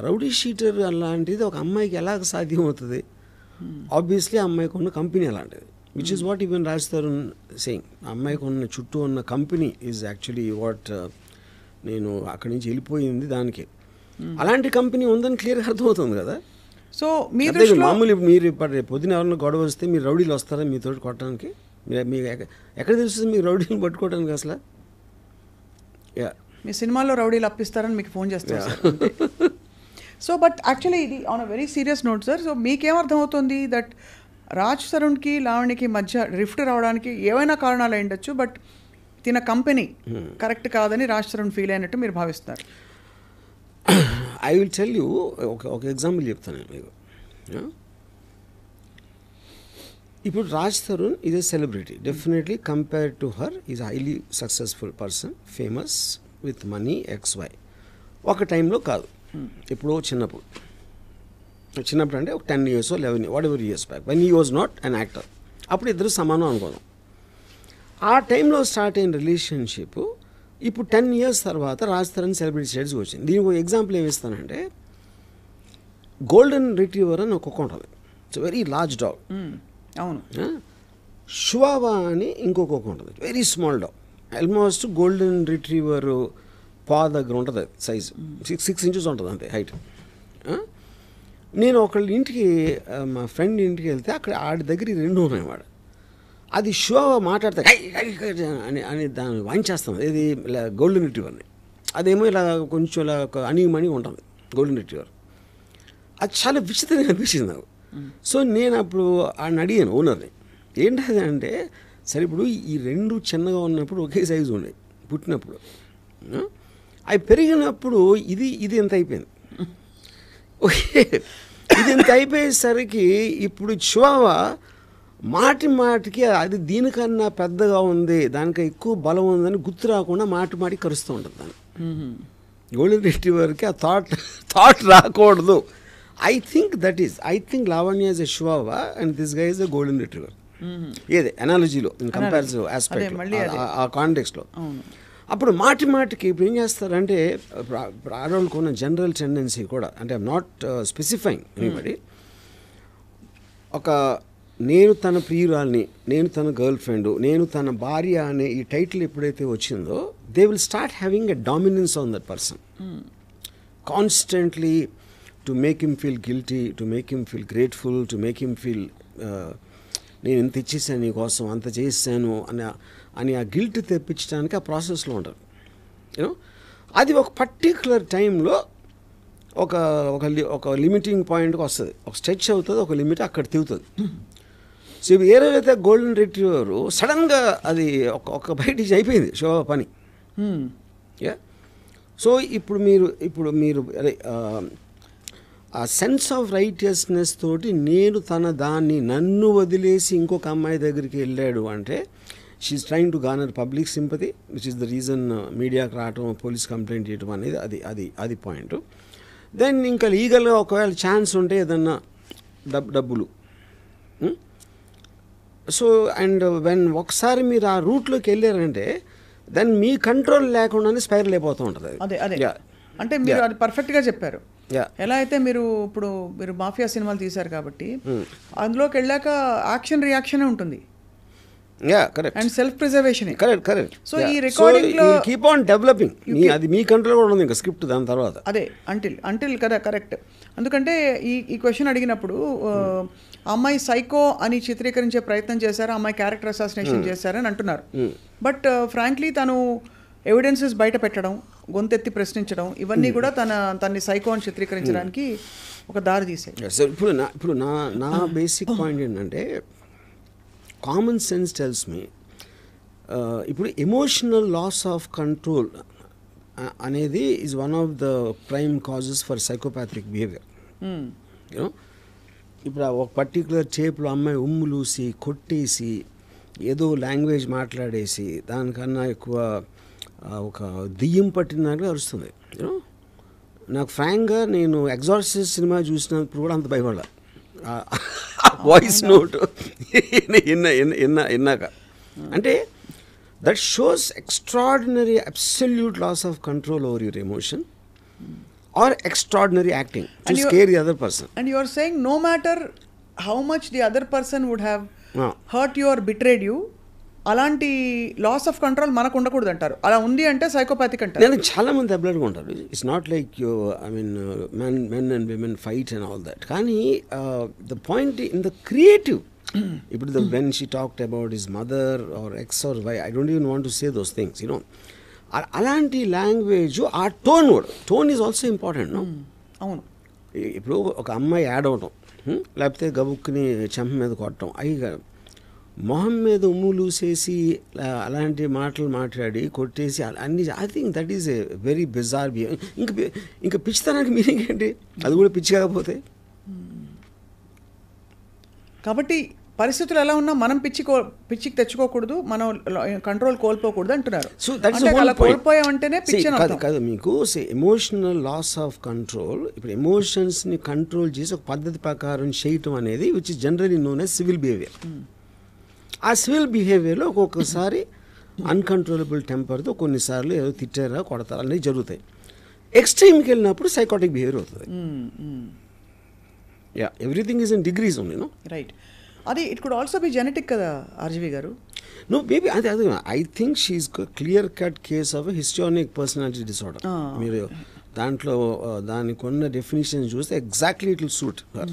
Speaker 4: rowdy sheeter అలాంటిది ఒక అమ్మాయికి ఎలాగ సాధ్యం అవుతుంది? ఆబ్వియస్లీ ఆ అమ్మాయికి ఉన్న కంపెనీ అలాంటిది, which is what even Raj Tarun saying. అమ్మాయికి ఉన్న చుట్టూ ఉన్న కంపెనీ ఈజ్ యాక్చువల్లీ వాట్ నేను అక్కడి నుంచి వెళ్ళిపోయింది దానికి. అలాంటి కంపెనీ ఉందని క్లియర్గా అర్థమవుతుంది కదా.
Speaker 2: సో
Speaker 4: మామూలు మీరు పొద్దున ఎవరైనా గొడవ వస్తే మీరు రౌడీలు వస్తారా మీతో కొట్టడానికి? మీకు ఎక్కడ తెలుస్తుంది మీకు రౌడీలు పట్టుకోవడానికి అసలు?
Speaker 2: మీ సినిమాలో రౌడీలు అప్పిస్తారని మీకు ఫోన్ చేస్తారు. సో బట్ యాక్చువల్లీ ఇది on a very serious note sir. So మీకేమర్థమవుతుంది దట్ రాజ్ తరుణ్కి లావణ్యకి మధ్య రిఫ్ట్ రావడానికి ఏవైనా కారణాలు అయి ఉండొచ్చు, బట్ తిన కంపెనీ కరెక్ట్ కాదని రాజ్ తరుణ్ ఫీల్ అయినట్టు మీరు భావిస్తున్నారు?
Speaker 4: ఐ విల్ టెల్ యూ ఒక ఎగ్జాంపుల్ చెప్తాను మీకు. ఇప్పుడు Raj Tarun is a celebrity, definitely compared to her is highly successful person, famous with money XY. ఒక టైంలో కాదు, ఎప్పుడో చిన్నప్పుడు. చిన్నప్పుడు అంటే ఒక 10 years 11 what ever years back when he was not an actor. అప్పుడు ఇద్దరు సమానం అనుకోదాం. ఆ టైంలో స్టార్ట్ అయిన రిలేషన్షిప్ ఇప్పుడు 10 years తర్వాత రాజ్ తరుణ్ సెలబ్రిటీ స్టేటస్కి వచ్చింది. దీనికి ఒక ఎగ్జాంపుల్ ఏమి ఇస్తానంటే, గోల్డెన్ రిట్రీవర్ అని ఒక కుక్క ఉంటుంది. It's very large dog.
Speaker 2: అవును.
Speaker 4: షువావా అని ఇంకొక కుక్క ఉంటుంది, very small dog. Almost golden retriever పా దగ్గర ఉంటుంది సైజ్, 6 inches ఉంటుంది అంతే హైట్. నేను ఒకళ్ళ ఇంటికి, మా ఫ్రెండ్ ఇంటికి వెళ్తే అక్కడ ఆడి దగ్గర 2 ఉన్నాయి. వాడు అది షువావా మాట్లాడితే అని దాన్ని వాయించేస్తాం. ఇది గోల్డెన్ రిట్రీవర్ని. అదేమో ఇలా కొంచెం ఇలా అణిగిమణి ఉంటుంది గోల్డెన్ రిట్రీవర్. అది చాలా విచిత్రంగా అనిపించింది నాకు. సో నేను అప్పుడు ఆయన అడిగాను ఓనర్ని, ఏంటది అంటే, సరే ఇప్పుడు ఈ 2 చిన్నగా ఉన్నప్పుడు ఒకే సైజు ఉండేవి పుట్టినప్పుడు, అవి పెరిగినప్పుడు ఇది ఎంత అయిపోయింది, ఓకే ఇది ఎంత అయిపోయేసరికి ఇప్పుడు చివావా మాటికి అది దీనికన్నా పెద్దగా ఉంది, దానికి ఎక్కువ బలం ఉందని గుర్తు రాకుండా మాటికి కరుస్తూ ఉంటుంది దాన్ని. గోల్డెన్ రిట్రీవర్కి ఆ థాట్ రాకూడదు. I think Lavanya is a Chihuahua and this guy is a golden retriever. ఏదే అనాలజీలో ఇన్ కంపారిటివ్ ఆస్పెక్ట్ ఆ కాంటెక్స్లో. అప్పుడు మాటికి ఇప్పుడు ఏం చేస్తారంటే, ఆడవాళ్ళకు ఉన్న జనరల్ టెండెన్సీ కూడా, అంటే ఐఎమ్ నాట్ స్పెసిఫైయింగ్ ఎనీబడి, ఒక నేను తన ప్రియురాల్ని, నేను తన గర్ల్ ఫ్రెండ్, నేను తన భార్య అనే ఈ టైటిల్ ఎప్పుడైతే వచ్చిందో, they will start having a dominance on that person constantly, to make him feel guilty, to make him feel grateful, to make him feel నేను ఇంత ఇచ్చేసాను నీకోసం, అంత చేసాను అని ఆ గిల్ట్ తెప్పించడానికి ఆ ప్రాసెస్లో ఉంటారు. యూనో అది ఒక పర్టిక్యులర్ టైంలో ఒక లిమిటింగ్ పాయింట్కి వస్తుంది, ఒక స్ట్రెచ్ అవుతుంది, ఒక లిమిట్ అక్కడ తిరుగుతుంది. సో ఇవి ఏ రోజైతే గోల్డెన్ రిట్రీవర్ సడన్గా అది ఒక బయటికి అయిపోయింది షో పని. సో ఇప్పుడు మీరు అదే ఆ సెన్స్ ఆఫ్ రైటియస్నెస్ తోటి నన్ను వదిలేసి ఇంకొక అమ్మాయి దగ్గరికి వెళ్ళాడు అంటే, she's trying to garner public sympathy, which is the reason మీడియాకి రావటం, పోలీస్ కంప్లైంట్ చేయటం అనేది అది పాయింట్. దెన్ ఇంకా లీగల్గా ఒకవేళ ఛాన్స్ ఉంటే ఏదన్నా డబ్బులు. సో అండ్ వెన్ ఒకసారి మీరు ఆ రూట్లోకి వెళ్ళారంటే, దెన్ మీ కంట్రోల్ లేకుండానే స్పైరల్ అయిపోతూ ఉంటుంది.
Speaker 2: అదే అంటే మీరు అది పర్ఫెక్ట్గా చెప్పారు. ఎలా అయితే మీరు మాఫియా సినిమాలు తీశారు కాబట్టి అందులోకి వెళ్ళాక యాక్షన్ రియాక్షన్ ఉంటుంది. And self preservation.
Speaker 4: Correct.
Speaker 2: So ఈ రికార్డింగ్ లో
Speaker 4: కీప్ ఆన్ డెవలపింగ్, అది మీ కంట్రోల్ కూడా ఉంది ఇంకా స్క్రిప్ట్ దాని తర్వాత.
Speaker 2: అదే అంటిల్ కదా, కరెక్ట్. ఎందుకంటే ఈ క్వశ్చన్ అడిగినప్పుడు అమ్మాయి సైకో అని చిత్రీకరించే ప్రయత్నం చేశారు, అమ్మాయి క్యారెక్టర్ అసాసినేషన్ చేశారని అంటున్నారు. బట్ ఫ్రాంక్లీ తను ఎవిడెన్సెస్ బయట పెట్టడం, గొంతెత్తి ప్రశ్నించడం, ఇవన్నీ కూడా తన్ని సైకో అని చిత్రీకరించడానికి ఒక దారి తీసాయి.
Speaker 4: ఇప్పుడు నా బేసిక్ పాయింట్ ఏంటంటే, కామన్ సెన్స్ టెల్స్ మీ, ఇప్పుడు ఎమోషనల్ లాస్ ఆఫ్ కంట్రోల్ అనేది is one of the prime causes for psychopathic behaviour. You know ఇప్పుడు ఒక పర్టికులర్ టేప్లో అమ్మాయి ఉమ్ములూసి కొట్టేసి ఏదో లాంగ్వేజ్ మాట్లాడేసి దానికన్నా ఎక్కువ ఒక దెయ్యం పట్టినట్టుగా అరుస్తుంది. యూనో నాకు ఫ్రాంక్గా నేను ఎగ్జార్సిస్ట్ సినిమా చూసినప్పుడు కూడా అంత భయపడ వాయిస్ నోట్ విన్నాక. అంటే that shows extraordinary absolute loss of control over your emotion or extraordinary acting to scare the other person.
Speaker 2: And you are saying no matter how much the other person would have hurt you or betrayed you, అలాంటి loss of control మనకు ఉండకూడదు అంటారు. అలా ఉంది అంటే psychopathic అంటారు.
Speaker 4: నేను చాలా మంది అబ్లర్గా ఉంటారు. It's not like men and women fight and all that. కానీ the point in the creative, ఇప్పుడు when she talked about his mother or X or Y, I don't even want to say those things. You know అలాంటి language, ఆ tone is also important. No
Speaker 2: అవును.
Speaker 4: ఇప్పుడు ఒక అమ్మాయి add అవటం, లేకపోతే గబుక్కుని చెంప మీద కొట్టడం, అవి మొహం మీద ఉమ్ములూసేసి అలాంటి మాటలు మాట్లాడి కొట్టేసి అన్ని, I think that is a very bizarre behaviour. ఇంకా పిచ్చితనానికి మీనింగ్ ఏంటి? అది కూడా పిచ్చి కాకపోతే.
Speaker 2: కాబట్టి పరిస్థితులు ఎలా ఉన్నా మనం పిచ్చికి తెచ్చుకోకూడదు, మనం కంట్రోల్ కోల్పోకూడదు అంటున్నారు.
Speaker 4: సో దట్ ఇస్
Speaker 2: అలా కోల్పోయామంటేనే పిచ్చి అని అర్థం.
Speaker 4: కాదు మీకు ఎమోషనల్ లాస్ ఆఫ్ కంట్రోల్. ఇప్పుడు ఎమోషన్స్ని కంట్రోల్ చేసి ఒక పద్ధతి ప్రకారం చేయటం అనేది which is generally known as civil behaviour. ఆ సివిల్ బిహేవియర్లో ఒక్కొక్కసారి అన్కంట్రోలబుల్ టెంపర్తో కొన్నిసార్లు ఏదో తిట్టారా కొడతారా అనేవి జరుగుతాయి. ఎక్స్ట్రీమ్కి వెళ్ళినప్పుడు సైకాటిక్ బిహేవియర్ అవుతుంది. Yeah, everything is in degrees only. No
Speaker 2: right. అది it could also be genetic కదా ఆర్జీవి గారు?
Speaker 4: నో బేబీ అది I think she's clear cut case of histrionic personality disorder. మీరు దాంట్లో దానికి ఉన్న డెఫినేషన్ చూస్తే exactly it will suit her.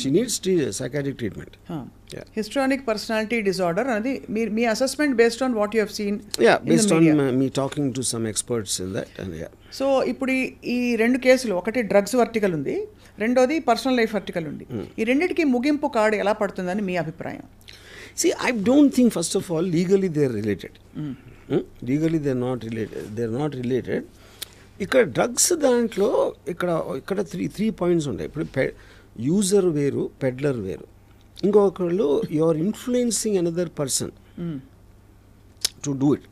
Speaker 4: She needs psychiatric treatment.
Speaker 2: Histrionic personality disorder అనేది మీ assessment based on what you have seen?
Speaker 4: Yeah, based on మీ talking to some experts in that. And yeah,
Speaker 2: so ఇప్పుడు ఈ రెండు కేసులు, ఒకటి drugs vertical ఉంది, రెండోది పర్సనల్ లైఫ్ వర్టికల్ ఉంది. ఈ రెండింటికి ముగింపు కార్డు ఎలా పడుతుందని మీ అభిప్రాయం?
Speaker 4: See, I don't think, first of all, legally they are related. Legally they are not related. They are not related. ఇక్కడ డ్రగ్స్ దాంట్లో ఇక్కడ త్రీ పాయింట్స్ ఉంటాయి. ఇప్పుడు యూజర్ వేరు, పెడ్లర్ వేరు. ఇంకొకళ్ళు you are influencing another person to do it.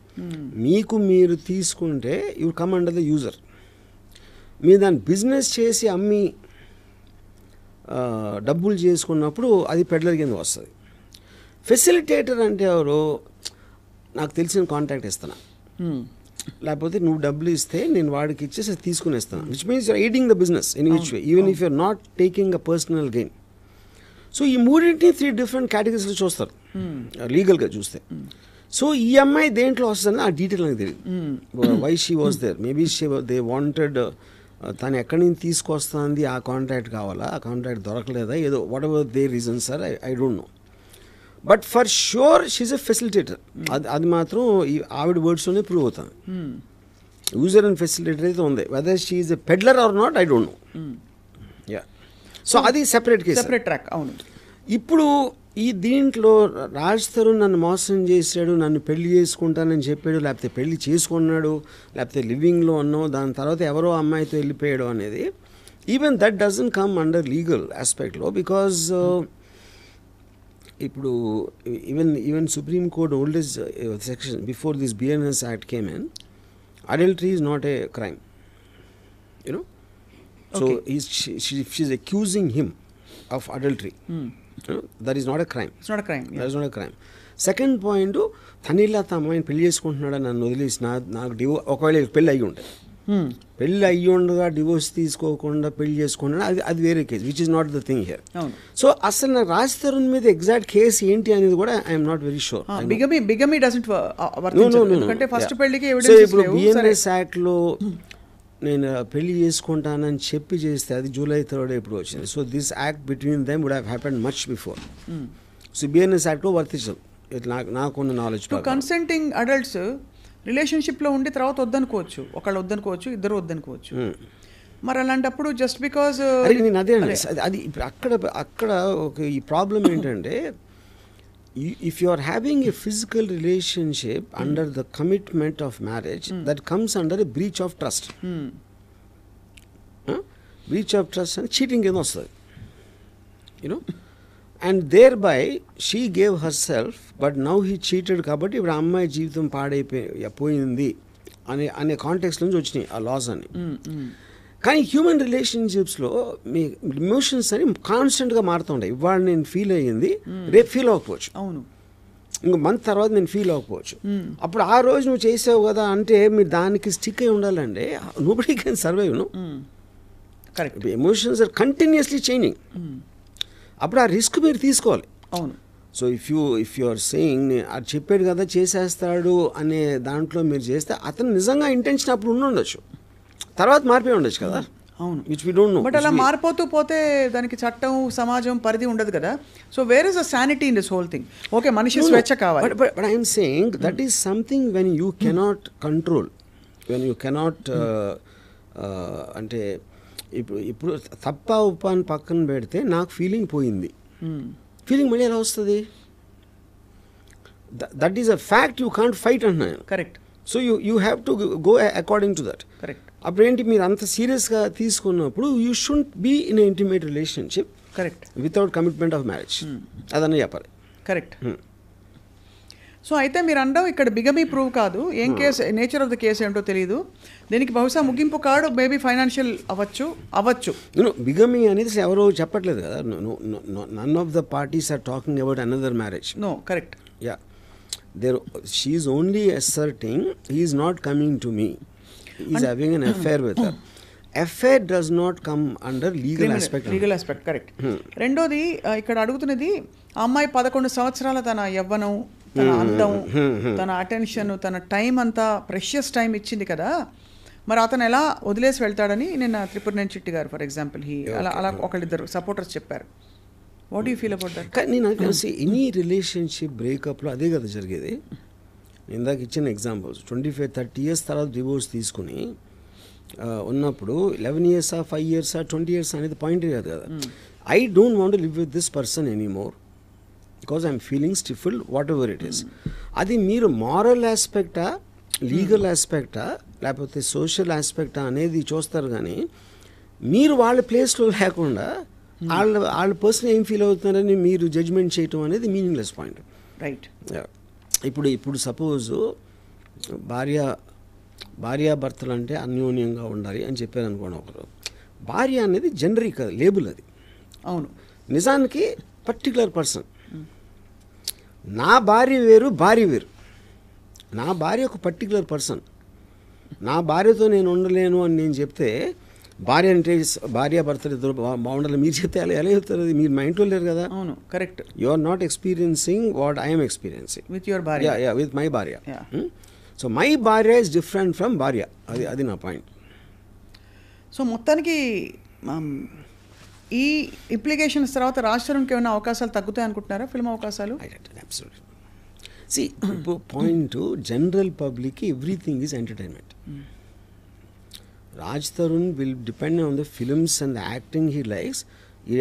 Speaker 4: మీకు మీరు తీసుకుంటే you come under the user. మీరు దాన్ని బిజినెస్ చేసి అమ్మి డబ్బులు చేసుకున్నప్పుడు అది పెడ్లర్ కింద వస్తుంది. ఫెసిలిటేటర్ అంటే ఎవరు? నాకు తెలిసిన కాంటాక్ట్ ఇస్తాను, లేకపోతే నువ్వు డబ్బులు ఇస్తే నేను వాడికి ఇచ్చేసి తీసుకునేస్తాను, which means you're aiding the business in which way, even if you're not taking a personal gain. So ఈ మూడింటిని 3 డిఫరెంట్ కేటగిరీస్లో చూస్తారు లీగల్గా చూస్తే. సో ఈ అమ్మాయి దేంట్లో వస్తుందని ఆ డీటెయిల్ నాకు తెలియదు. Why she was there, maybe they wanted, తను ఎక్కడి నుంచి తీసుకొస్తుంది, ఆ కాంట్రాక్ట్ కావాలా, ఆ కాంట్రాక్ట్ దొరకలేదా, ఏదో whatever they reason sir, I don't know. But for sure she's a facilitator. అది మాత్రం ఈ ఆవిడ వర్డ్స్లోనే ప్రూవ్ అవుతుంది. యూజర్ అండ్ ఫెసిలిటేటర్ అయితే ఉంది. Whether she is a peddler or not, I don't know. Yeah, so అది సెపరేట్ కేసు,
Speaker 2: సెపరేట్ ట్రాక్. అవును.
Speaker 4: ఇప్పుడు ఈ దీంట్లో రాజ్ తరుణ్ నన్ను మోసం చేశాడు, నన్ను పెళ్లి చేసుకుంటానని చెప్పాడు, లేకపోతే పెళ్లి చేసుకున్నాడు, లేకపోతే లివింగ్లో ఉన్నావు, దాని తర్వాత ఎవరో అమ్మాయితో వెళ్ళిపోయాడు అనేది, even that doesn't come under legal ఆస్పెక్ట్లో. బికాజ్ ఇప్పుడు even Supreme Court oldest section before this BNS act came in, adultery is not a crime, you know. So she's accusing him of adultery. That is not a crime.
Speaker 2: It's not a crime.
Speaker 4: That is not a crime. Second point, తనిలా తన అమ్మాయిని పెళ్లి చేసుకుంటున్నాడని నన్ను వదిలేసి నాకు ఒకవేళ పెళ్ళి అయ్యి ఉంటుంది, పెళ్ళి అయ్యి ఉండగా డివోర్స్ తీసుకోకుండా పెళ్లి చేసుకుంటున్నా, అది వేరే case, which is not the thing here. So అసలు నాకు రాజ్ తరుణ్ మీద ఎగ్జాక్ట్ కేసు ఏంటి అనేది కూడా I'm not very sure.
Speaker 2: Bigamy doesn't వర్తించదు, ఎందుకంటే ఫస్ట్ పెళ్లికి
Speaker 4: సో ఇప్పుడు బిఎన్ఎస్ యాక్ట్లో నేను పెళ్లి చేసుకుంటానని చెప్పి చేస్తే అది July 3rd ఎప్పుడు వచ్చింది. So this act between them would have happened much before. So BNS యాక్ట్లో వర్తించదు నాకున్న నాలెడ్జ్.
Speaker 2: కన్సెంటింగ్ అడల్ట్స్ రిలేషన్షిప్లో ఉండి తర్వాత వద్దనుకోవచ్చు, ఒకళ్ళు వద్దనుకోవచ్చు, ఇద్దరు వద్దనుకోవచ్చు. మరి అలాంటప్పుడు జస్ట్ బికాజ్
Speaker 4: నేను అదే అది అక్కడ ఒక ఈ ప్రాబ్లం ఏంటంటే, if you are having a physical relationship under the commitment of marriage, that comes under a breach of trust. Breach of trust and cheating కింద వస్తుంది, you know. And thereby she gave herself, but now he cheated కాబట్టి ఇప్పుడు ఆ అమ్మాయి జీవితం పాడైపోయింది అనే context నుంచి వచ్చినాయి ఆ లాస్ అని. కానీ హ్యూమన్ రిలేషన్షిప్స్లో మీ ఎమోషన్స్ అని కాన్స్టెంట్గా మారుతూ ఉంటాయి. ఇవాళ నేను ఫీల్ అయ్యింది, రేపు ఫీల్ అవ్వకపోవచ్చు,
Speaker 2: అవును,
Speaker 4: ఇంకో మంత్ తర్వాత నేను ఫీల్ అవ్వకపోవచ్చు. అప్పుడు ఆ రోజు నువ్వు చేసావు కదా అంటే మీరు దానికి స్టిక్ అయి ఉండాలంటే nobody can survive. No,
Speaker 2: correct.
Speaker 4: Emotions are continuously changing. అప్పుడు ఆ రిస్క్ మీరు తీసుకోవాలి.
Speaker 2: అవును.
Speaker 4: So if you are saying అది చెప్పాడు కదా చేసేస్తాడు అనే దాంట్లో మీరు చేస్తే అతను నిజంగా ఇంటెన్షన్ అప్పుడు ఉండొచ్చు, తర్వాత మారిపోయి ఉండొచ్చు కదా.
Speaker 2: అవును,
Speaker 4: which we don't know.
Speaker 2: But అలా మారిపోతూ పోతే దానికి చట్టం, సమాజం పరిధి ఉండదు కదా. So where is the sanity in this whole thing? Okay, మనిషి స్వేచ్ఛ కావాలి,
Speaker 4: but I'm saying that is something when you cannot control, when you cannot అంటే ఇప్పుడు తప్ప ఉపాన్ని పక్కన పెడితే నాకు ఫీలింగ్ పోయింది, ఫీలింగ్ మళ్ళీ ఎలా వస్తుంది? That is a fact, you can't fight అంటున్నాను.
Speaker 2: Correct.
Speaker 4: So you have to go according to that.
Speaker 2: Correct.
Speaker 4: అప్పుడు ఏంటి, మీరు అంత సీరియస్గా తీసుకున్నప్పుడు you should be in intimate relationship
Speaker 2: correct,
Speaker 4: without commitment of marriage. అదన్నీ చెప్పాలి.
Speaker 2: కరెక్ట్. సో అయితే మీరు అనడం ఇక్కడ బిగమీ ప్రూవ్ కాదు, ఏం case, nature of the case ఏంటో తెలియదు, దీనికి బహుశా ముగింపు కాడు మేబీ ఫైనాన్షియల్ అవ్వచ్చు.
Speaker 4: బిగమీ అనేది ఎవరో చెప్పట్లేదు కదా. None of the parties are talking about another marriage.
Speaker 2: No, correct.
Speaker 4: Yeah, she is only asserting he is not coming to me, he is having an affair with her. Affair does not come under legal aspect.
Speaker 2: Correct. రెండోది ఇక్కడ అడుగుతున్నది, ఆ అమ్మాయి 11 సంవత్సరాల తన యవ్వనం, తన అందం, తన అటెన్షన్, తన టైం అంతా ప్రెషియస్ టైం ఇచ్చింది కదా, మరి అతను ఎలా వదిలేసి వెళ్తాడని నిన్న త్రిపురనేని చిట్టి గారు ఫర్ ఎగ్జాంపుల్ అలా ఒకళ్ళిద్దరు సపోర్టర్స్ చెప్పారు. What do you feel about that?
Speaker 4: కానీ నాకు తెలిసి ఎనీ రిలేషన్షిప్ బ్రేకప్లో అదే కదా జరిగేది. ఇందాక ఇచ్చిన ఎగ్జాంపుల్స్ 25-30 years తర్వాత డివోర్స్ తీసుకుని ఉన్నప్పుడు 11 years 5 years 20 years అనేది పాయింట్ కాదు కదా. I don't want to live with this person anymore because I'm feeling stifled whatever it is. అది మీరు మారల్ ఆస్పెక్టా, లీగల్ ఆస్పెక్టా, లేకపోతే సోషల్ ఆస్పెక్టా అనేది చూస్తారు. కానీ మీరు వాళ్ళ ప్లేస్లో లేకుండా వాళ్ళ పర్సన్ ఏం ఫీల్ అవుతున్నారని మీరు జడ్జ్మెంట్ చేయటం అనేది మీనింగ్లెస్ పాయింట్.
Speaker 2: రైట్.
Speaker 4: ఇప్పుడు సపోజ్ భార్యాభర్తలు అంటే అన్యోన్యంగా ఉండాలి అని చెప్పారు అనుకోండి ఒకరు. భార్య అనేది జనరిక్ లేబుల్, అది
Speaker 2: అవును.
Speaker 4: నిజానికి పర్టికులర్ పర్సన్. నా భార్య వేరు, భార్య వేరు. నా భార్య ఒక పర్టికులర్ పర్సన్. నా భార్యతో నేను ఉండలేను అని నేను చెప్తే, భార్య అంటే భార్యాభర్తలు ఇద్దరు బాగుండాలి మీరు చెప్తే ఎలా చెప్తారు? అది మీరు మైండ్లో లేరు కదా.
Speaker 2: అవును, correct.
Speaker 4: You are not experiencing what I'm experiencing
Speaker 2: with your bharya.
Speaker 4: With my bharya. So my bharya is different from bharya. అది నా పాయింట్.
Speaker 2: సో మొత్తానికి ఈ ఇంప్లికేషన్స్ తర్వాత రాష్ట్రానికి ఏమైనా అవకాశాలు తగ్గుతాయి అనుకుంటున్నారా, ఫిల్మ్ అవకాశాలు?
Speaker 4: అబ్సల్యూట్లీ. సి, ఇప్పుడు పాయింట్ జనరల్ పబ్లిక్కి everything is entertainment. Raj Tarun will depend on the films and the acting he likes.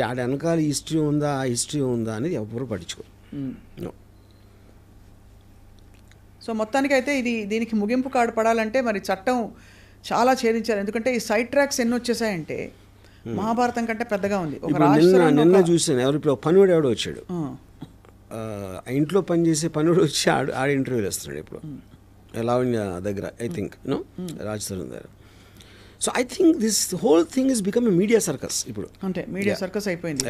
Speaker 4: ఆడ వెనకాల హిస్టరీ ఉందా, ఆ హిస్టరీ ఉందా అనేది ఎవరు పట్టించుకోరు.
Speaker 2: సో మొత్తానికైతే దీనికి ముగింపు కార్డు పడాలంటే మరి చట్టం చాలా ఛేదించారు. ఎందుకంటే ఈ సైడ్ ట్రాక్స్ ఎన్ని వచ్చేసాయంటే మహాభారతం కంటే పెద్దగా ఉంది.
Speaker 4: నిన్న చూసాను, ఇప్పుడు పనివాడు ఎవడో వచ్చాడు, ఇంట్లో పనిచేసే పనివాడు వచ్చి ఆడ ఇంటర్వ్యూలు వేస్తున్నాడు ఇప్పుడు లావణ్య దగ్గర, ఐ థింక్ రాజ్ తరుణ్ దగ్గర. So I think this whole thing is become a media circus. ఇప్పుడు
Speaker 2: అంటే మీడియా సర్కస్ అయిపోయింది.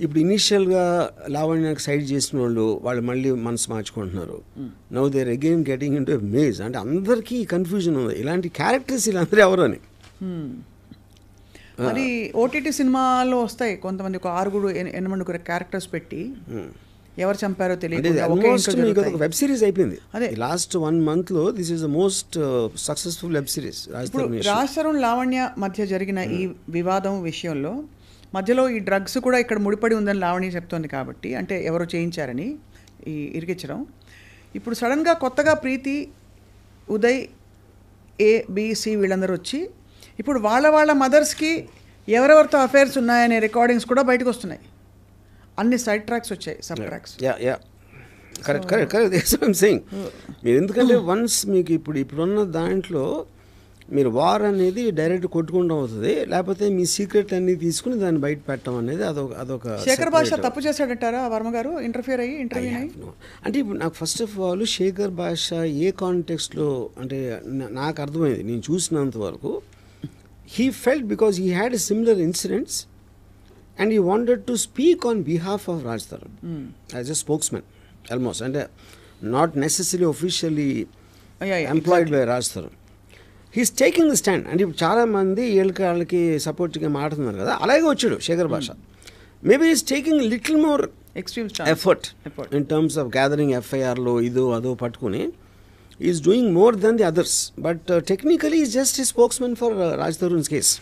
Speaker 4: ఇప్పుడు ఇనీషియల్గా లావణ్యకు సైడ్ చేసిన వాళ్ళు మళ్ళీ మనసు మార్చుకుంటున్నారు. Now there again getting in to a maze. అంటే అందరికీ కన్ఫ్యూజన్ ఉంది, ఇలాంటి క్యారెక్టర్స్ వీళ్ళందరూ ఎవరు అని.
Speaker 2: మరి ఓటీటీ సినిమాలో వస్తాయి కొంతమంది, ఒక 6-8 క్యారెక్టర్స్ పెట్టి ఎవరు చంపారో తెలియదు.
Speaker 4: వెబ్ సిరీస్ అయిపోయింది అదే లాస్ట్ 1 month లో. This is the most successful web series.
Speaker 2: Raj Tarun Lavanya మధ్య జరిగిన ఈ వివాదం విషయంలో మధ్యలో ఈ డ్రగ్స్ కూడా ఇక్కడ ముడిపడి ఉందని లావణ్య చెప్తోంది కాబట్టి, అంటే ఎవరో చేయించారని ఈ ఇరికించడం. ఇప్పుడు సడన్గా కొత్తగా ప్రీతి, ఉదయ్, ABC వీళ్ళందరూ వచ్చి ఇప్పుడు వాళ్ళ మదర్స్కి ఎవరెవరితో అఫైర్స్ ఉన్నాయనే రికార్డింగ్స్ కూడా బయటకు వస్తున్నాయి. అన్ని సైడ్ ట్రాక్స్ వచ్చాయి, సబ్ ట్రాక్స్.
Speaker 4: Correct saying. మీరు ఎందుకంటే వన్స్ మీకు ఇప్పుడున్న దాంట్లో మీరు వార్ అనేది డైరెక్ట్ కొట్టుకుంటూ అవుతుంది, లేకపోతే మీ సీక్రెట్ అన్ని తీసుకుని దాన్ని బయట పెట్టడం అనేది అదొక.
Speaker 2: శేఖర్ భాష తప్పు చేశాడంటారా వర్మ గారు ఇంటర్వ్యూ అయ్యి?
Speaker 4: అంటే ఇప్పుడు నాకు ఫస్ట్ ఆఫ్ ఆల్ శేఖర్ భాష ఏ కాంటెక్స్ట్లో అంటే నాకు అర్థమైంది, నేను చూసినంత వరకు he felt because he had a similar incidents and he wanted to speak on behalf of Raj Tharun as a spokesman almost, and not necessarily officially employed by Raj Tharun. He's taking the stand. And ఇప్పుడు చాలా మంది వాళ్ళకి సపోర్ట్గా మాట్లాడుతున్నారు కదా, అలాగే వచ్చాడు శేఖర్ భాష. Maybe is taking little more
Speaker 2: extreme
Speaker 4: effort in terms of gathering ఎఫ్ఐఆర్లో ఇదో అదో పట్టుకుని is doing more than the others, but technically he's just a spokesman for Raj Tarun's case.